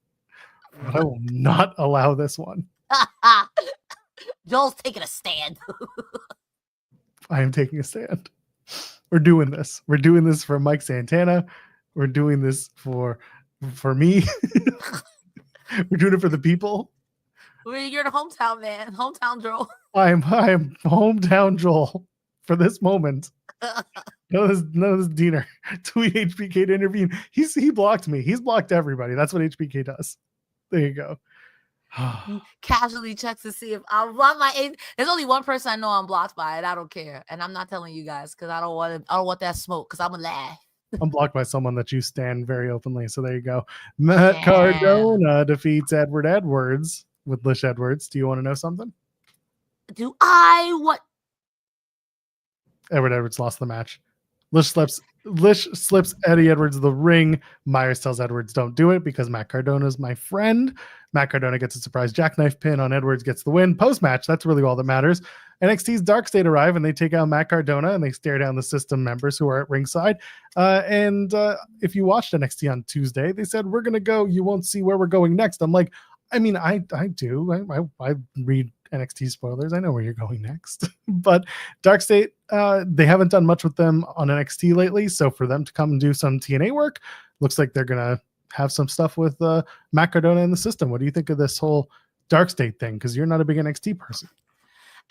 But I will not allow this one. Joel's taking a stand. I am taking a stand. We're doing this. We're doing this for Mike Santana. We're doing this for me. We're doing it for the people. You're the hometown man. Hometown Joel. I am hometown Joel for this moment. None of this Diener. Tweet HBK to intervene. He blocked me. He's blocked everybody. That's what HBK does. There you go. Casually checks to see if I block my. There's only one person I know I'm blocked by, and I don't care. And I'm not telling you guys because I don't want that smoke because I'm gonna laugh. I'm blocked by someone that you stand very openly. So there you go. Matt Cardona defeats Edward Edwards with Lish Edwards. Do you want to know something? Do I what? Edward Edwards lost the match. Lish slips Eddie Edwards the ring. Myers tells Edwards don't do it because Matt Cardona is my friend. Matt Cardona gets a surprise jackknife pin on Edwards, gets the win. Post-match, that's really all that matters. NXT's Dark State arrive and they take out Matt Cardona and they stare down the system members who are at ringside. And if you watched NXT on Tuesday, they said, we're going to go. You won't see where we're going next. I'm like, I mean, I do. I read NXT spoilers. I know where you're going next. But Dark State, they haven't done much with them on NXT lately. So for them to come and do some TNA work, looks like they're going to have some stuff with Matt Cardona in the system. What do you think of this whole Dark State thing? Because you're not a big NXT person.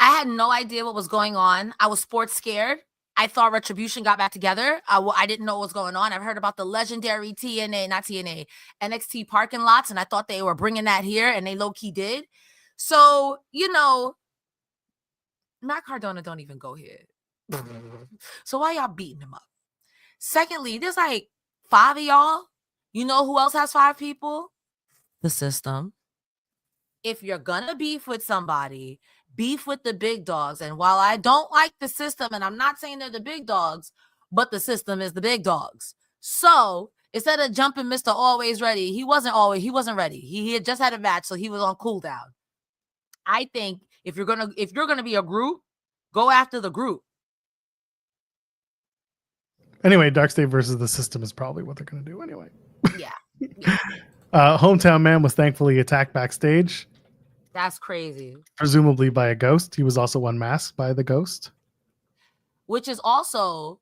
I had no idea what was going on. I was sports scared. I thought Retribution got back together. I didn't know what was going on. I've heard about the legendary NXT parking lots, and I thought they were bringing that here, and they low-key did. So, Matt Cardona don't even go here. So why y'all beating him up? Secondly, there's like 5 of y'all. You know who else has 5 people? The system. If you're gonna beef with somebody, beef with the big dogs. And while I don't like the system, and I'm not saying they're the big dogs, but the system is the big dogs. So instead of jumping Mr. Always Ready, he wasn't ready. He had just had a match, so he was on cooldown. I think if you're gonna be a group, go after the group. Anyway, Dark State versus the system is probably what they're gonna do anyway. Yeah. Hometown Man was thankfully attacked backstage. That's crazy. Presumably by a ghost. He was also unmasked by the ghost. Which is also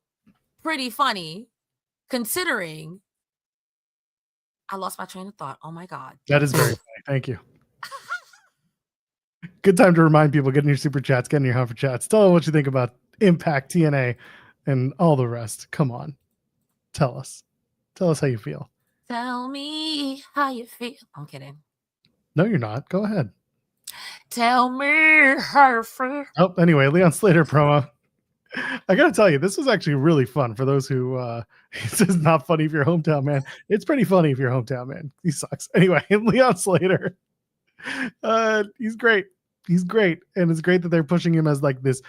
pretty funny considering I lost my train of thought. Oh my God. That is very funny. Thank you. Good time to remind people, get in your super chats, get in your Humper chats. Tell them what you think about Impact, TNA, and all the rest. Come on. Tell us. Tell us how you feel. Tell me how you feel. I'm kidding. No, you're not. Go ahead. Tell me how you feel. Oh, anyway, Leon Slater promo. I gotta tell you, this was actually really fun for those who this is not funny if you're hometown man. It's pretty funny if you're hometown man. He sucks. Anyway, Leon Slater. He's great. He's great. And it's great that they're pushing him as like this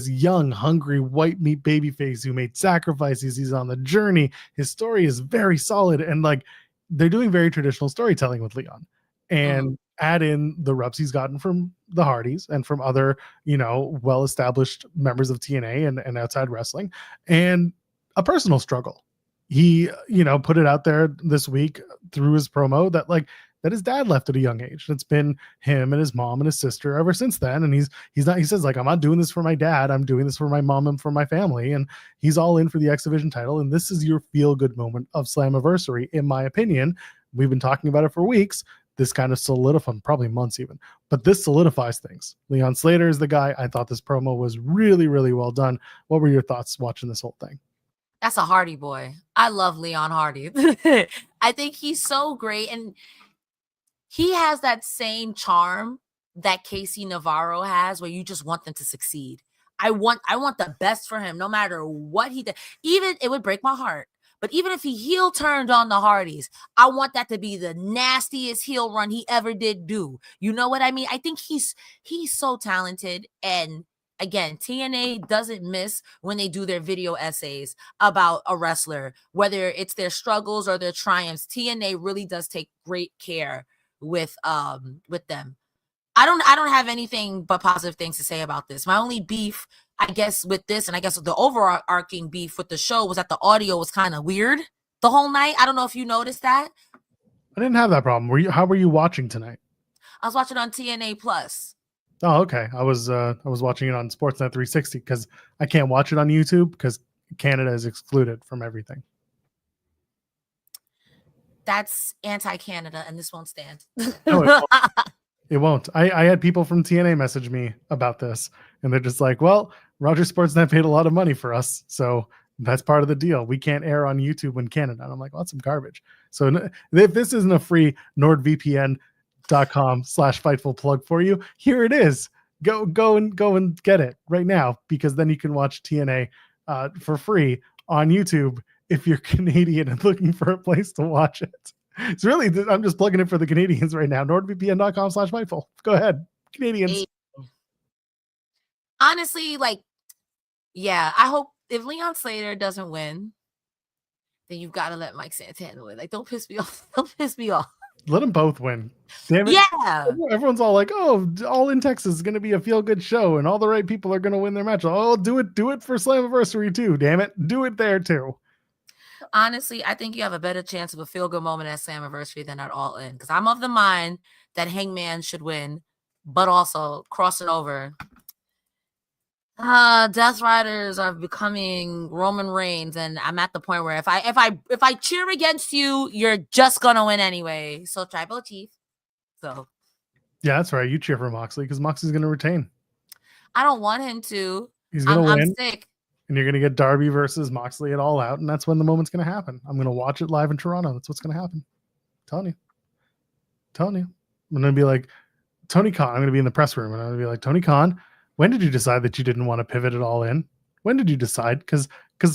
young, hungry, white meat baby face who made sacrifices. He's on the journey. His story is very solid. And like they're doing very traditional storytelling with Leon and add in the rubs he's gotten from the Hardys and from other, well-established members of TNA and outside wrestling and a personal struggle. He, put it out there this week through his promo that his dad left at a young age. It's been him and his mom and his sister ever since then. And he says like, I'm not doing this for my dad. I'm doing this for my mom and for my family. And he's all in for the X Division title. And this is your feel good moment of Slammiversary, in my opinion. We've been talking about it for weeks. This kind of solidifies, probably months even, but this solidifies things. Leon Slater is the guy. I thought this promo was really, really well done. What were your thoughts watching this whole thing? That's a Hardy boy. I love Leon Hardy. I think he's so great. And he has that same charm that Casey Navarro has, where you just want them to succeed. I want the best for him, no matter what he did. Even it would break my heart, but even if he heel turned on the Hardys, I want that to be the nastiest heel run he ever did do. You know what I mean? I think he's so talented. And again, TNA doesn't miss when they do their video essays about a wrestler, whether it's their struggles or their triumphs. TNA really does take great care with them. I don't have anything but positive things to say about this. My only beef, I guess, with this, and I guess the overarching beef with the show, was that the audio was kind of weird the whole night. I don't know if you noticed that. I didn't have that problem. How were you watching tonight? I was watching on TNA Plus. Oh, okay. I was watching it on Sportsnet 360 because I can't watch it on YouTube because Canada is excluded from everything. That's anti-Canada, and this won't stand. No, it won't. I had people from TNA message me about this, and they're just like, well, Roger Sportsnet paid a lot of money for us, so that's part of the deal. We can't air on YouTube in Canada. And I'm like, well, that's some garbage. So if this isn't a free NordVPN.com/Fightful plug for you, here it is. Go and get it right now, because then you can watch TNA for free on YouTube if you're Canadian and looking for a place to watch it. It's really, I'm just plugging it for the Canadians right now. NordVPN.com/Fightful. Go ahead, Canadians. Honestly, yeah, I hope if Leon Slater doesn't win, then you've got to let Mike Santana win. Don't piss me off. Don't piss me off. Let them both win. Damn it. Yeah. Everyone's all like, oh, All in Texas is going to be a feel-good show, and all the right people are going to win their match. Oh, do it for Slammiversary too, damn it. Do it there too. Honestly, I think you have a better chance of a feel-good moment at Slammiversary than at All In, because I'm of the mind that Hangman should win, but also crossing over. Death Riders are becoming Roman Reigns, and I'm at the point where if I cheer against you, you're just gonna win anyway. So Tribal Chief. So yeah, that's right. You cheer for Moxley because Moxley's gonna retain. I don't want him to. He's gonna win. I'm sick. And you're gonna get Darby versus Moxley at All Out, and that's when the moment's gonna happen. I'm gonna watch it live in Toronto. That's what's gonna happen. I'm telling you. I'm gonna be like Tony Khan. I'm gonna be in the press room, and I'm gonna be like, Tony Khan, when did you decide that you didn't want to pivot it all in? When did you decide? Because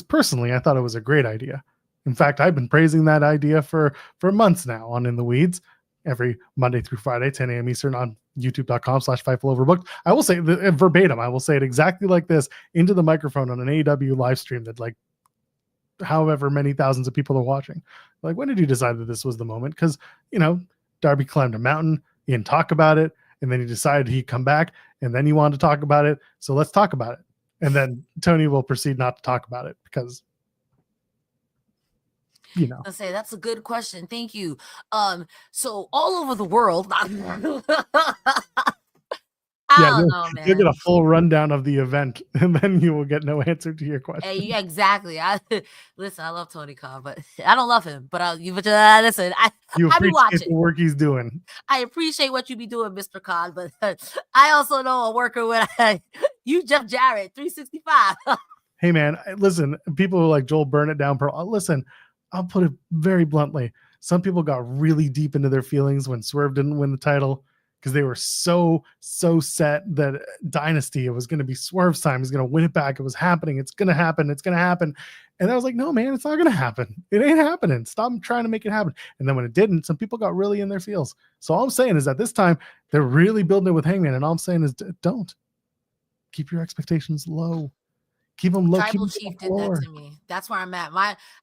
personally, I thought it was a great idea. In fact, I've been praising that idea for months now on In the Weeds, every Monday through Friday, 10 a.m. Eastern on youtube.com/Fightful Overbooked. I will say verbatim. I will say it exactly like this into the microphone on an AEW live stream that however many thousands of people are watching. When did you decide that this was the moment? Because, Darby climbed a mountain. He didn't talk about it. And then he decided he'd come back, and then he wanted to talk about it. So let's talk about it. And then Tony will proceed not to talk about it because, I'll say that's a good question. Thank you. So all over the world, I don't know, man. You'll get a full rundown of the event, and then you will get no answer to your question. Hey, exactly. Listen, I love Tony Khan, but I don't love him. But listen, you I be watching the work he's doing. I appreciate what you be doing, Mr. Khan, but I also know a worker when you Jeff Jarrett 365. Hey man, listen, people who like Joel burn it down. Listen, I'll put it very bluntly. Some people got really deep into their feelings when Swerve didn't win the title because they were so set that Dynasty, it was going to be Swerve's time. He's going to win it back. It was happening. It's going to happen. It's going to happen. And I was like, no, man, it's not going to happen. It ain't happening. Stop trying to make it happen. And then when it didn't, some people got really in their feels. So all I'm saying is that this time they're really building it with Hangman. And all I'm saying is don't. Keep your expectations low. Keep them low. Tribal Chief did that to me. That's where I'm at.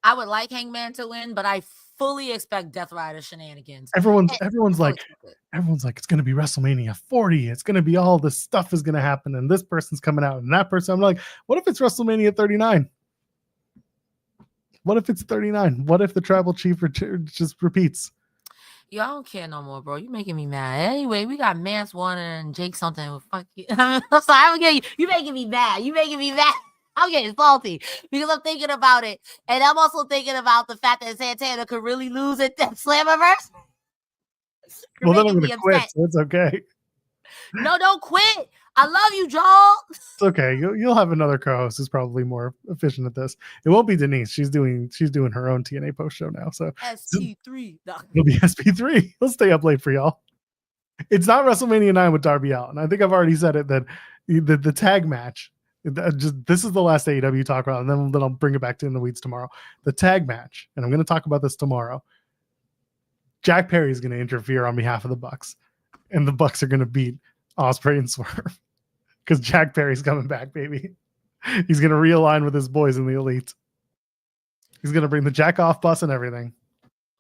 I would like Hangman to win, but I fully expect Death Rider shenanigans. Everyone's like, it's going to be WrestleMania 40. It's going to be all this stuff is going to happen. And this person's coming out and that person. I'm like, what if it's WrestleMania 39? What if it's 39? What if the Tribal Chief just repeats? Yo, I don't care no more, bro. You're making me mad. Anyway, we got Mance Warner and Jake something. Fuck you. I'm sorry. I'm getting you making me mad. You making me mad. I'm getting salty because I'm thinking about it. And I'm also thinking about the fact that Santana could really lose at that Slammiverse. Well, then I'm going to quit, so it's okay. No, don't quit. I love you, Joel. It's okay. You'll have another co-host who's probably more efficient at this. It won't be Denise. She's doing her own TNA post show now. So SP3. No. It'll be SP3. He'll stay up late for y'all. It's not WrestleMania 9 with Darby Allin. I think I've already said it that the tag match. This is the last AEW talk about, and then I'll bring it back to In the Weeds tomorrow. The tag match, and I'm going to talk about this tomorrow. Jack Perry is going to interfere on behalf of the Bucks, and the Bucks are going to beat Ospreay and Swerve because Jack Perry's coming back, baby. He's going to realign with his boys in the Elite. He's going to bring the Jack off bus and everything.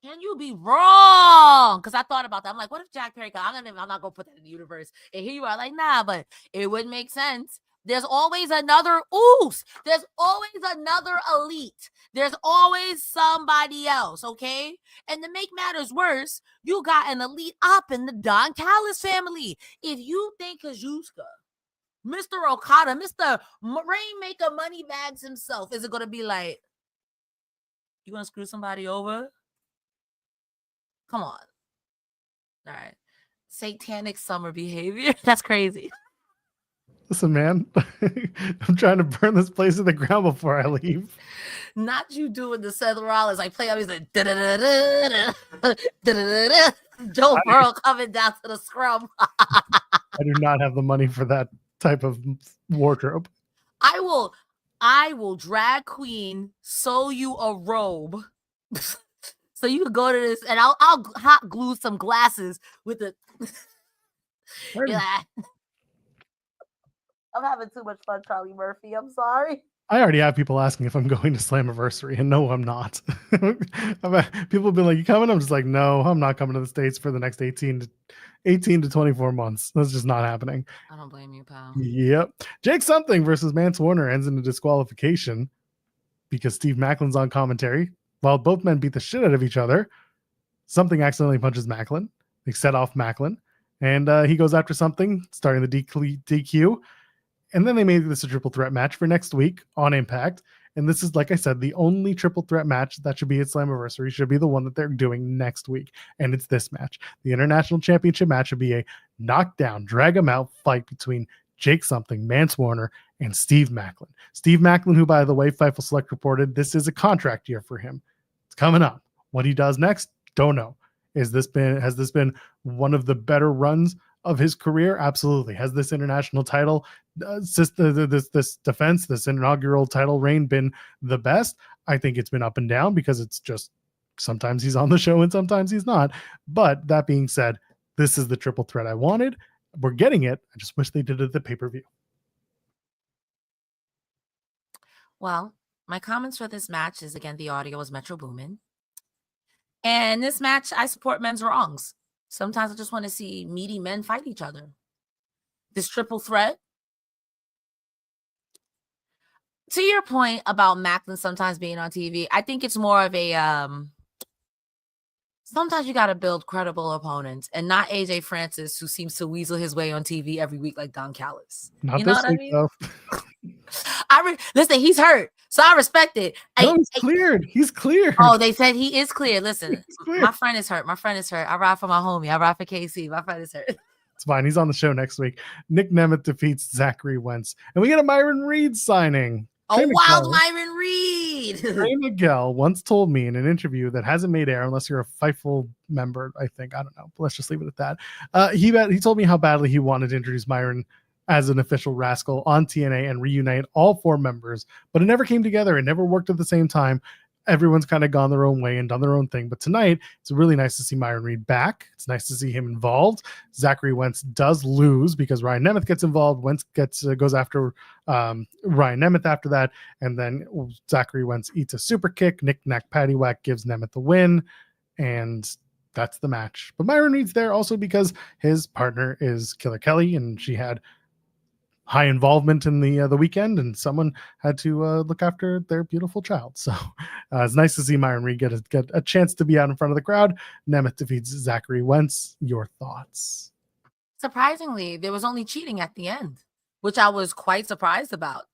Can you be wrong? Because I thought about that. I'm like, what if Jack Perry? I'm not going to put that in the universe. And here you are, like, nah, but it wouldn't make sense. There's always another Oos. There's always another Elite. There's always somebody else, okay? And to make matters worse, you got an Elite up in the Don Callis family. If you think Kazuchika, Mr. Okada, Mr. Rainmaker Moneybags himself, is it going to be like, you want to screw somebody over? Come on. All right. Satanic summer behavior. That's crazy. Listen, man, I'm trying to burn this place to the ground before I leave. Not you doing the Seth Rollins. Like, play up, he's like, da-da-da-da-da, Joe Burrow coming down to the scrum. I do not have the money for that type of wardrobe. I will drag queen sew you a robe so you can go to this, and I'll hot glue some glasses with the. I'm having too much fun, Charlie Murphy. I'm sorry. I already have people asking if I'm going to Slammiversary, and no, I'm not. People have been like, you coming? I'm just like, no, I'm not coming to the States for the next 18 to 24 months. That's just not happening. I don't blame you, pal. Yep. Jake Something versus Mance Warner ends in a disqualification because Steve Macklin's on commentary. While both men beat the shit out of each other, Something accidentally punches Macklin. They set off Macklin, and he goes after Something, starting the DQ. And then they made this a triple threat match for next week on Impact. And this is, like I said, the only triple threat match that should be at Slammiversary should be the one that they're doing next week. And it's this match. The International Championship match should be a knockdown, drag them out fight between Jake Something, Mance Warner, and Steve Macklin. Steve Macklin, who, by the way, Fightful Select reported this is a contract year for him. It's coming up. What he does next, don't know. Has this been one of the better runs of his career? Absolutely. Has this international title, this defense, this inaugural title reign been the best? I think it's been up and down because it's just sometimes he's on the show and sometimes he's not. But that being said, this is the triple threat I wanted. We're getting it. I just wish they did it at the pay-per-view. Well, my comments for this match is, again, the audio was Metro Boomin. And this match, I support men's wrongs. Sometimes I just want to see meaty men fight each other. This triple threat. To your point about Macklin sometimes being on TV, I think it's more of a sometimes you got to build credible opponents and not AJ Francis, who seems to weasel his way on TV every week like Don Callis. Not you know this what week, I mean? Though. Listen, he's hurt, so I respect it. No, he's cleared. He's cleared. Oh, they said he is clear. Listen, cleared. My friend is hurt. I ride for my homie. I ride for KC. My friend is hurt. It's fine. He's on the show next week. Nick Nemeth defeats Zachary Wentz. And we get a Myron Reed signing. A wild Myron Reed. Trey Miguel once told me in an interview that hasn't made air unless you're a Fightful member, I think. I don't know. But let's just leave it at that. He told me how badly he wanted to introduce Myron as an official Rascal on TNA and reunite all 4 members, but it never came together. It never worked at the same time. Everyone's kind of gone their own way and done their own thing. But tonight, it's really nice to see Myron Reed back. It's nice to see him involved. Zachary Wentz does lose because Ryan Nemeth gets involved. Wentz goes after Ryan Nemeth after that. And then Zachary Wentz eats a super kick. Knick-knack paddywhack gives Nemeth the win. And that's the match. But Myron Reed's there also because his partner is Killer Kelly, and she had high involvement in the weekend, and someone had to look after their beautiful child. So it's nice to see Myron Reed get a chance to be out in front of the crowd. Nemeth defeats Zachary Wentz. Your thoughts? Surprisingly, there was only cheating at the end, which I was quite surprised about.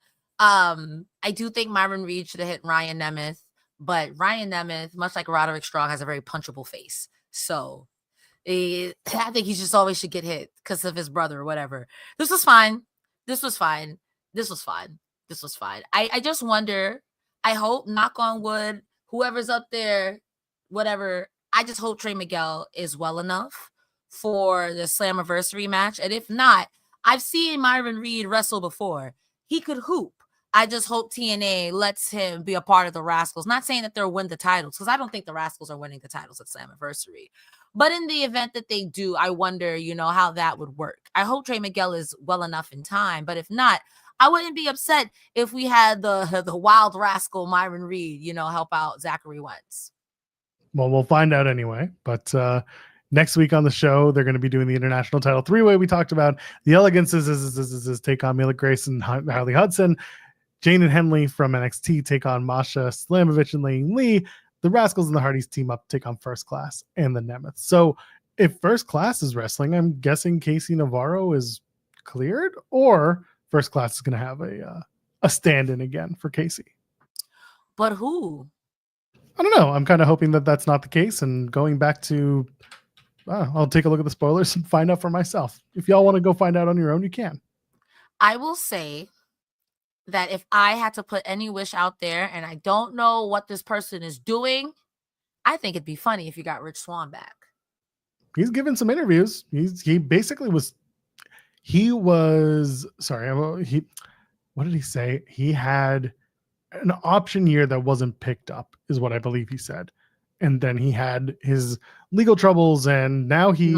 I do think Myron Reed should have hit Ryan Nemeth, but Ryan Nemeth, much like Roderick Strong, has a very punchable face. So I think he just always should get hit because of his brother or whatever. This was fine. This was fine. I just wonder, I hope, knock on wood, whoever's up there, whatever, I just hope Trey Miguel is well enough for the Slammiversary match. And if not, I've seen Myron Reed wrestle before. He could hoop. I just hope TNA lets him be a part of the Rascals. Not saying that they'll win the titles, because I don't think the Rascals are winning the titles at Slammiversary. But in the event that they do, I wonder, how that would work. I hope Trey Miguel is well enough in time. But if not, I wouldn't be upset if we had the wild rascal Myron Reed, help out Zachary Wentz. Well, we'll find out anyway. But next week on the show, they're going to be doing the international title 3-way. We talked about the Elegances take on Mila Grace and Harley Hudson. Jane and Henley from NXT take on Masha, Slamovich, and Laying Lee. The Rascals and the Hardys team up, take on First Class and the Nemeth. So if First Class is wrestling, I'm guessing Casey Navarro is cleared, or First Class is going to have a stand-in again for Casey. But who? I don't know. I'm kind of hoping that that's not the case, and going back to, I'll take a look at the spoilers and find out for myself. If y'all want to go find out on your own, you can. I will say that if I had to put any wish out there and I don't know what this person is doing, I think it'd be funny if you got Rich Swann back. He's given some interviews. He basically was, what did he say? He had an option year that wasn't picked up, is what I believe he said. And then he had his legal troubles, and now he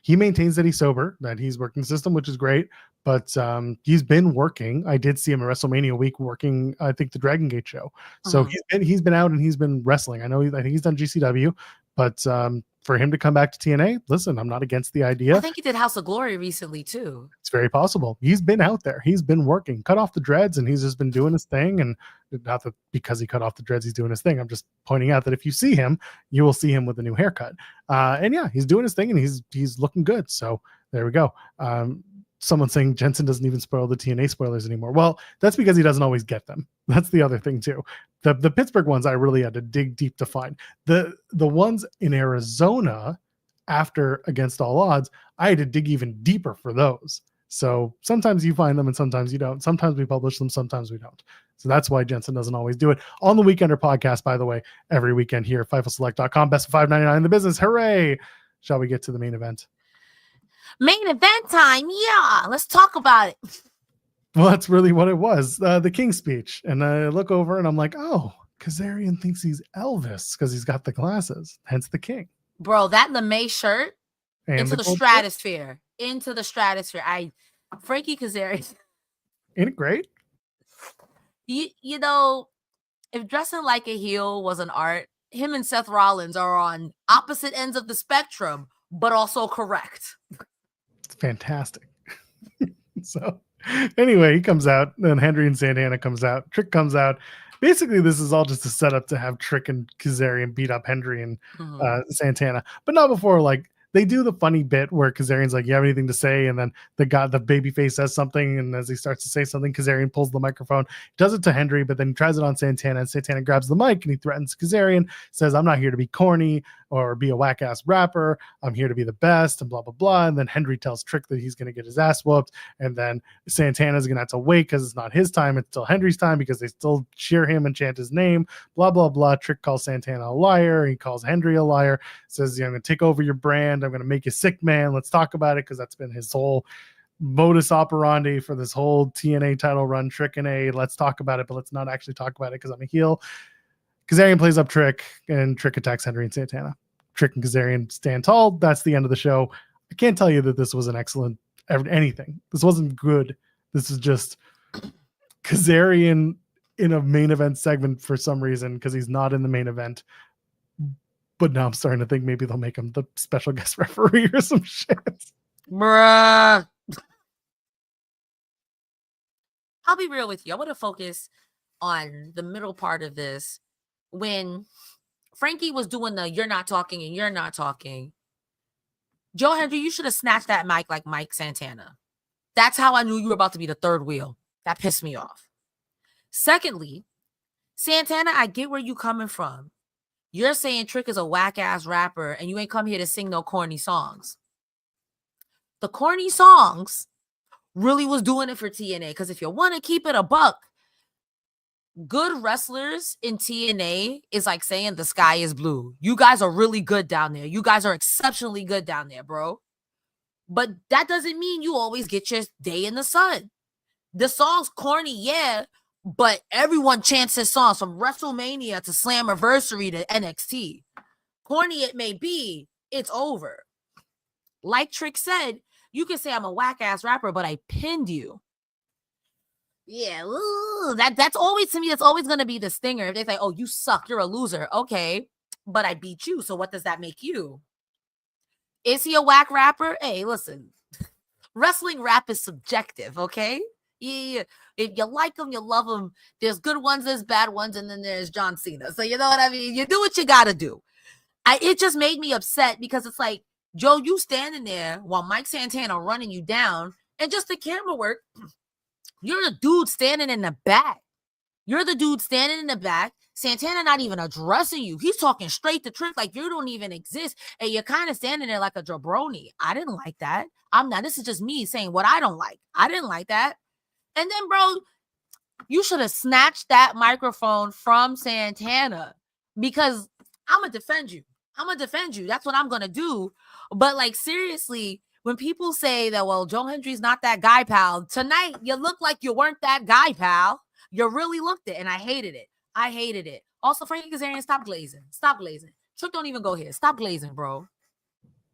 maintains that he's sober, that he's working the system, which is great. But he's been working. I did see him at WrestleMania week working, I think, the Dragon Gate show. So he's been out and he's been wrestling. I think he's done GCW, but for him to come back to TNA, listen, I'm not against the idea. I think he did House of Glory recently too. It's very possible. He's been out there. He's been working, cut off the dreads, and he's just been doing his thing. And not that because he cut off the dreads, he's doing his thing. I'm just pointing out that if you see him, you will see him with a new haircut. And yeah, he's doing his thing and he's looking good. So there we go. Someone saying Jensen doesn't even spoil the TNA spoilers anymore. Well, that's because he doesn't always get them. That's the other thing too. The Pittsburgh ones I really had to dig deep to find. The ones in Arizona after Against All Odds, I had to dig even deeper for those. So sometimes you find them and sometimes you don't. Sometimes we publish them, sometimes we don't. So that's why Jensen doesn't always do it. On the Weekender podcast, by the way, every weekend here at FightfulSelect.com, best of $5.99 in the business. Hooray! Shall we get to the main event? Main event time, yeah. Let's talk about it. Well, that's really what it was, the King's speech. And I look over and I'm like, oh, Kazarian thinks he's Elvis because he's got the glasses, hence the King. Bro, that LeMay shirt, and into the stratosphere. Into the stratosphere. Frankie Kazarian. Ain't it great? You know, if dressing like a heel was an art, him and Seth Rollins are on opposite ends of the spectrum, but also correct. It's fantastic. So anyway, he comes out, then Henry and Santana comes out, Trick comes out. Basically, this is all just a setup to have Trick and Kazarian beat up Henry and Santana, but not before like they do the funny bit where Kazarian's like, you have anything to say? And then the babyface says something. And as he starts to say something, Kazarian pulls the microphone, does it to Hendry, but then he tries it on Santana. And Santana grabs the mic and he threatens Kazarian, says, I'm not here to be corny or be a whack ass rapper. I'm here to be the best and blah, blah, blah. And then Hendry tells Trick that he's going to get his ass whooped. And then Santana's going to have to wait because it's not his time. It's still Hendry's time because they still cheer him and chant his name, blah, blah, blah. Trick calls Santana a liar. He calls Hendry a liar, says, I'm going to take over your brand. I'm going to make you sick, man. Let's talk about it, because that's been his whole modus operandi for this whole TNA title run. Trick and A, let's talk about it, but let's not actually talk about it because I'm a heel. Kazarian plays up Trick, and Trick attacks Hendry and Santana. Trick and Kazarian stand tall. That's the end of the show. I can't tell you that this was an excellent anything. This wasn't good. This is just Kazarian in a main event segment for some reason, because he's not in the main event. But now I'm starting to think maybe they'll make him the special guest referee or some shit. Bruh. I'll be real with you. I want to focus on the middle part of this. When Frankie was doing the you're not talking and you're not talking, Joe Hendry, you should have snatched that mic like Mike Santana. That's how I knew you were about to be the third wheel. That pissed me off. Secondly, Santana, I get where you coming from. You're saying Trick is a whack-ass rapper and you ain't come here to sing no corny songs. The corny songs really was doing it for TNA, because if you want to keep it a buck, good wrestlers in TNA is like saying the sky is blue. You guys are really good down there. You guys are exceptionally good down there, bro. But that doesn't mean you always get your day in the sun. The song's corny, yeah, but everyone chants his songs from WrestleMania to Slammiversary to NXT. Corny it may be, it's over. Like Trick said, you can say I'm a whack-ass rapper, but I pinned you. Yeah, ooh, that's always, to me, that's always going to be the stinger. If they say, oh, you suck, you're a loser. Okay, but I beat you, so what does that make you? Is he a whack rapper? Hey, listen, wrestling rap is subjective, okay? Yeah, if you like them, you love them. There's good ones, there's bad ones, and then there's John Cena. So you know what I mean? You do what you got to do. It just made me upset, because it's like, Joe, you standing there while Mike Santana running you down, and just the camera work, you're the dude standing in the back. You're the dude standing in the back. Santana not even addressing you. He's talking straight to Trick like you don't even exist. And you're kind of standing there like a jabroni. I didn't like that. I'm not. This is just me saying what I don't like. I didn't like that. And then, bro, you should have snatched that microphone from Santana, because I'm going to defend you. I'm going to defend you. That's what I'm going to do. But, like, seriously, when people say that, well, Joe Hendry's not that guy, pal, tonight you look like you weren't that guy, pal. You really looked it, and I hated it. I hated it. Also, Frankie Kazarian, stop glazing. Stop glazing. Trick don't even go here. Stop glazing, bro.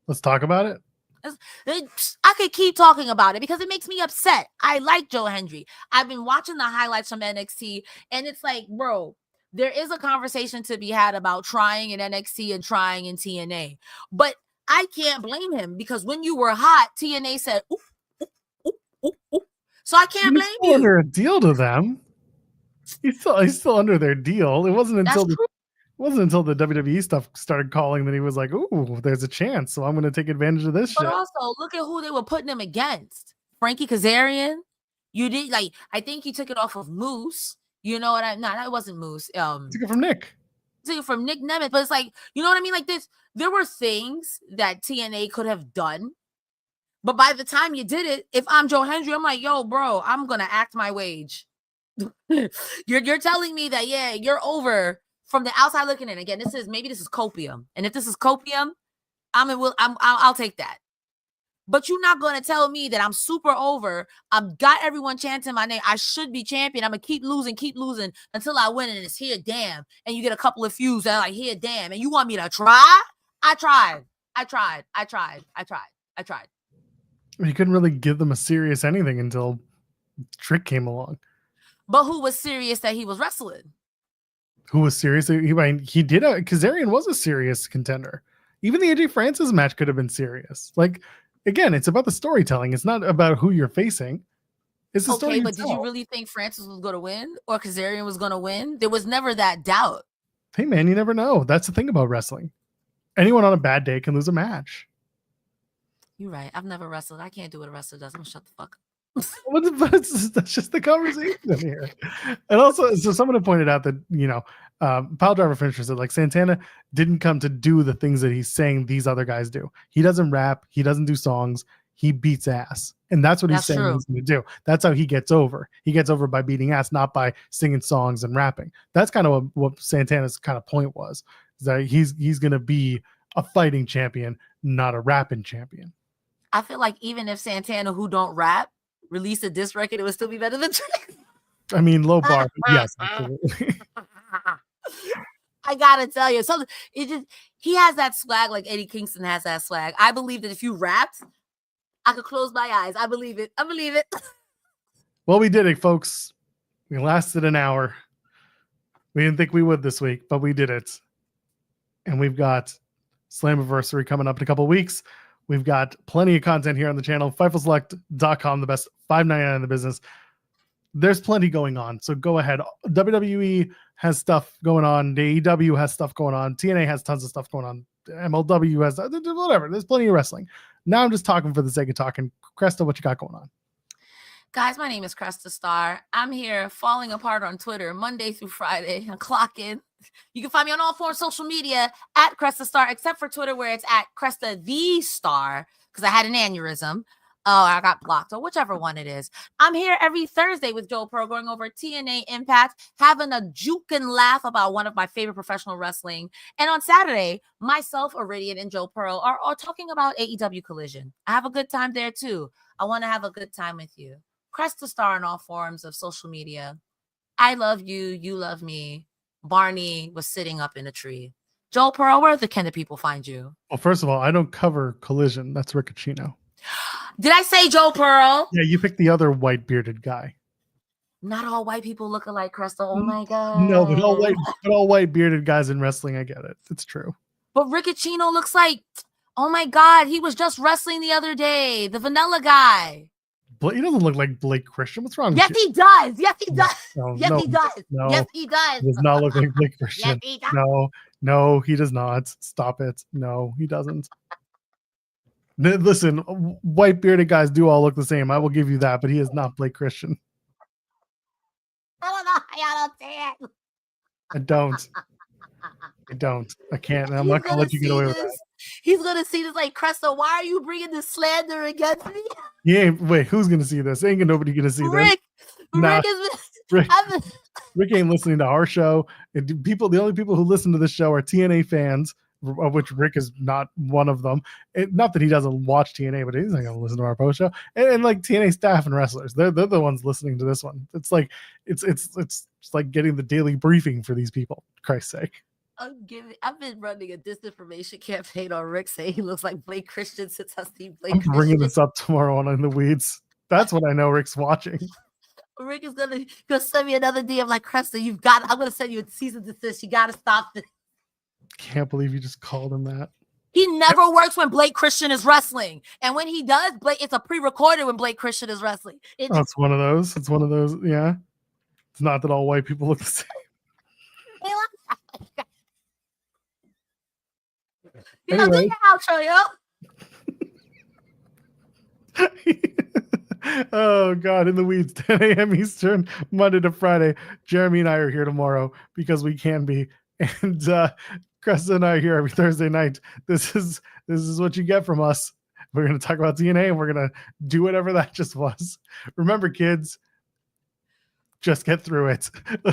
Let's talk about it. I could keep talking about it because it makes me upset. I like Joe Hendry. I've been watching the highlights from NXT, and it's like, bro, there is a conversation to be had about trying in NXT and trying in TNA. But I can't blame him, because when you were hot, TNA said, ooh, ooh, ooh, ooh, ooh. So I can't blame you. Under a deal to them. He's still under their deal. It wasn't until the WWE stuff started calling that he was like, ooh, there's a chance, so I'm going to take advantage of this shit. But also, look at who they were putting him against. Frankie Kazarian. You did, like, I think he took it off of Moose. You know what no, that wasn't Moose. Took it from Nick. Took it from Nick Nemeth. But it's like, you know what I mean? Like this, there were things that TNA could have done. But by the time you did it, if I'm Joe Hendry, I'm like, yo, bro, I'm going to act my wage. You're telling me that, yeah, you're over from the outside looking in. Again, this is copium. And if this is copium, I'll take that. But you're not going to tell me that I'm super over. I've got everyone chanting my name. I should be champion. I'm going to keep losing until I win. And it's here, damn. And you get a couple of feuds that are like, here, damn. And you want me to try? I tried. You couldn't really give them a serious anything until Trick came along. But who was serious that he was wrestling? Who was serious? Kazarian was a serious contender. Even the AJ Francis match could have been serious. Like, again, it's about the storytelling. It's not about who you're facing. It's the story. Okay, but did you really think Francis was going to win or Kazarian was going to win? There was never that doubt. Hey, man, you never know. That's the thing about wrestling. Anyone on a bad day can lose a match. You're right. I've never wrestled. I can't do what a wrestler does. I'm gonna shut the fuck up. That's just the conversation here. And also, so someone had pointed out that, Pile Driver Finisher said, like, Santana didn't come to do the things that he's saying these other guys do. He doesn't rap. He doesn't do songs. He beats ass. And that's what he's saying he's going to do. That's how he gets over. He gets over by beating ass, not by singing songs and rapping. That's kind of what Santana's kind of point was, is that he's going to be a fighting champion, not a rapping champion. I feel like even if Santana, who don't rap, released a diss record, it would still be better than Trey. I mean, low bar, but yes, absolutely. I gotta tell you, so he has that swag like Eddie Kingston has that swag. I believe that if you rapped, I could close my eyes. I believe it. I believe it. Well, we did it, folks. We lasted an hour. We didn't think we would this week, but we did it. And we've got Slammiversary coming up in a couple of weeks. We've got plenty of content here on the channel. FightfulSelect.com, the best $5.99 in the business. There's plenty going on, so go ahead. WWE has stuff going on. The AEW has stuff going on. TNA has tons of stuff going on. MLW has whatever. There's plenty of wrestling. Now I'm just talking for the sake of talking. Cresta, what you got going on? Guys, my name is Cresta Starr. I'm here falling apart on Twitter Monday through Friday. I clock in. You can find me on all forms of social media at Cresta Starr, except for Twitter where it's at Cresta the Star, because I had an aneurysm. Oh, I got blocked, or whichever one it is. I'm here every Thursday with Joe Pro going over TNA Impact, having a juke and laugh about one of my favorite professional wrestling. And on Saturday, myself, Iridian, and Joe Pearl are talking about AEW Collision. I have a good time there too. I want to have a good time with you. Cresta Starr on all forms of social media. I love you. You love me. Barney was sitting up in a tree. Joe Pearl, where can the people find you? Well, first of all, I don't cover Collision. That's Riccacino. Did I say Joe Pearl? Yeah, you picked the other white bearded guy. Not all white people look alike, Cresta. Oh my god. No, but all white bearded guys in wrestling. I get it. It's true. But Riccacino looks like, oh my god, he was just wrestling the other day. The vanilla guy. He doesn't look like Blake Christian. What's wrong? Yes, with you? he does. Yes, he does. No, yes, he does. No, yes, he does. He does not look like Blake Christian. Yes, he does. No, he does not. Stop it. No, he doesn't. Listen, white bearded guys do all look the same. I will give you that, but he is not Blake Christian. I don't know how y'all don't say it. I don't. I can't. I'm not going to let you get away with that. He's going to see this like, Cresta, why are you bringing this slander against me? Yeah, wait, who's going to see this? Ain't nobody going to see this. Rick ain't listening to our show. The only people who listen to this show are TNA fans, of which Rick is not one of them. Not that he doesn't watch TNA, but he's not going to listen to our post show. And like TNA staff and wrestlers, they're the ones listening to this one. It's like it's like getting the daily briefing for these people. For Christ's sake. I've been running a disinformation campaign on Rick saying he looks like Blake Christian since I've seen Blake Christian. I'm bringing this up tomorrow on In the Weeds. That's what I know Rick's watching. Rick is gonna send me another DM like, Cresta, I'm gonna send you a cease and desist. You gotta stop this. Can't believe you just called him that. He never works when Blake Christian is wrestling. And when he does, it's a pre-recorded when Blake Christian is wrestling. It's one of those. It's one of those, yeah. It's not that all white people look the same. Anyway. Outro, yo. Oh God, In the Weeds, 10 a.m. Eastern, Monday to Friday. Jeremy and I are here tomorrow because we can be, and Cresta and I are here every Thursday night. This is what you get from us. We're going to talk about TNA and we're going to do whatever that just was. Remember, kids, just get through it.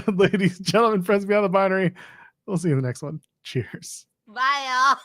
Ladies, gentlemen, friends beyond the binary. We'll see you in the next one. Cheers. Bye, y'all.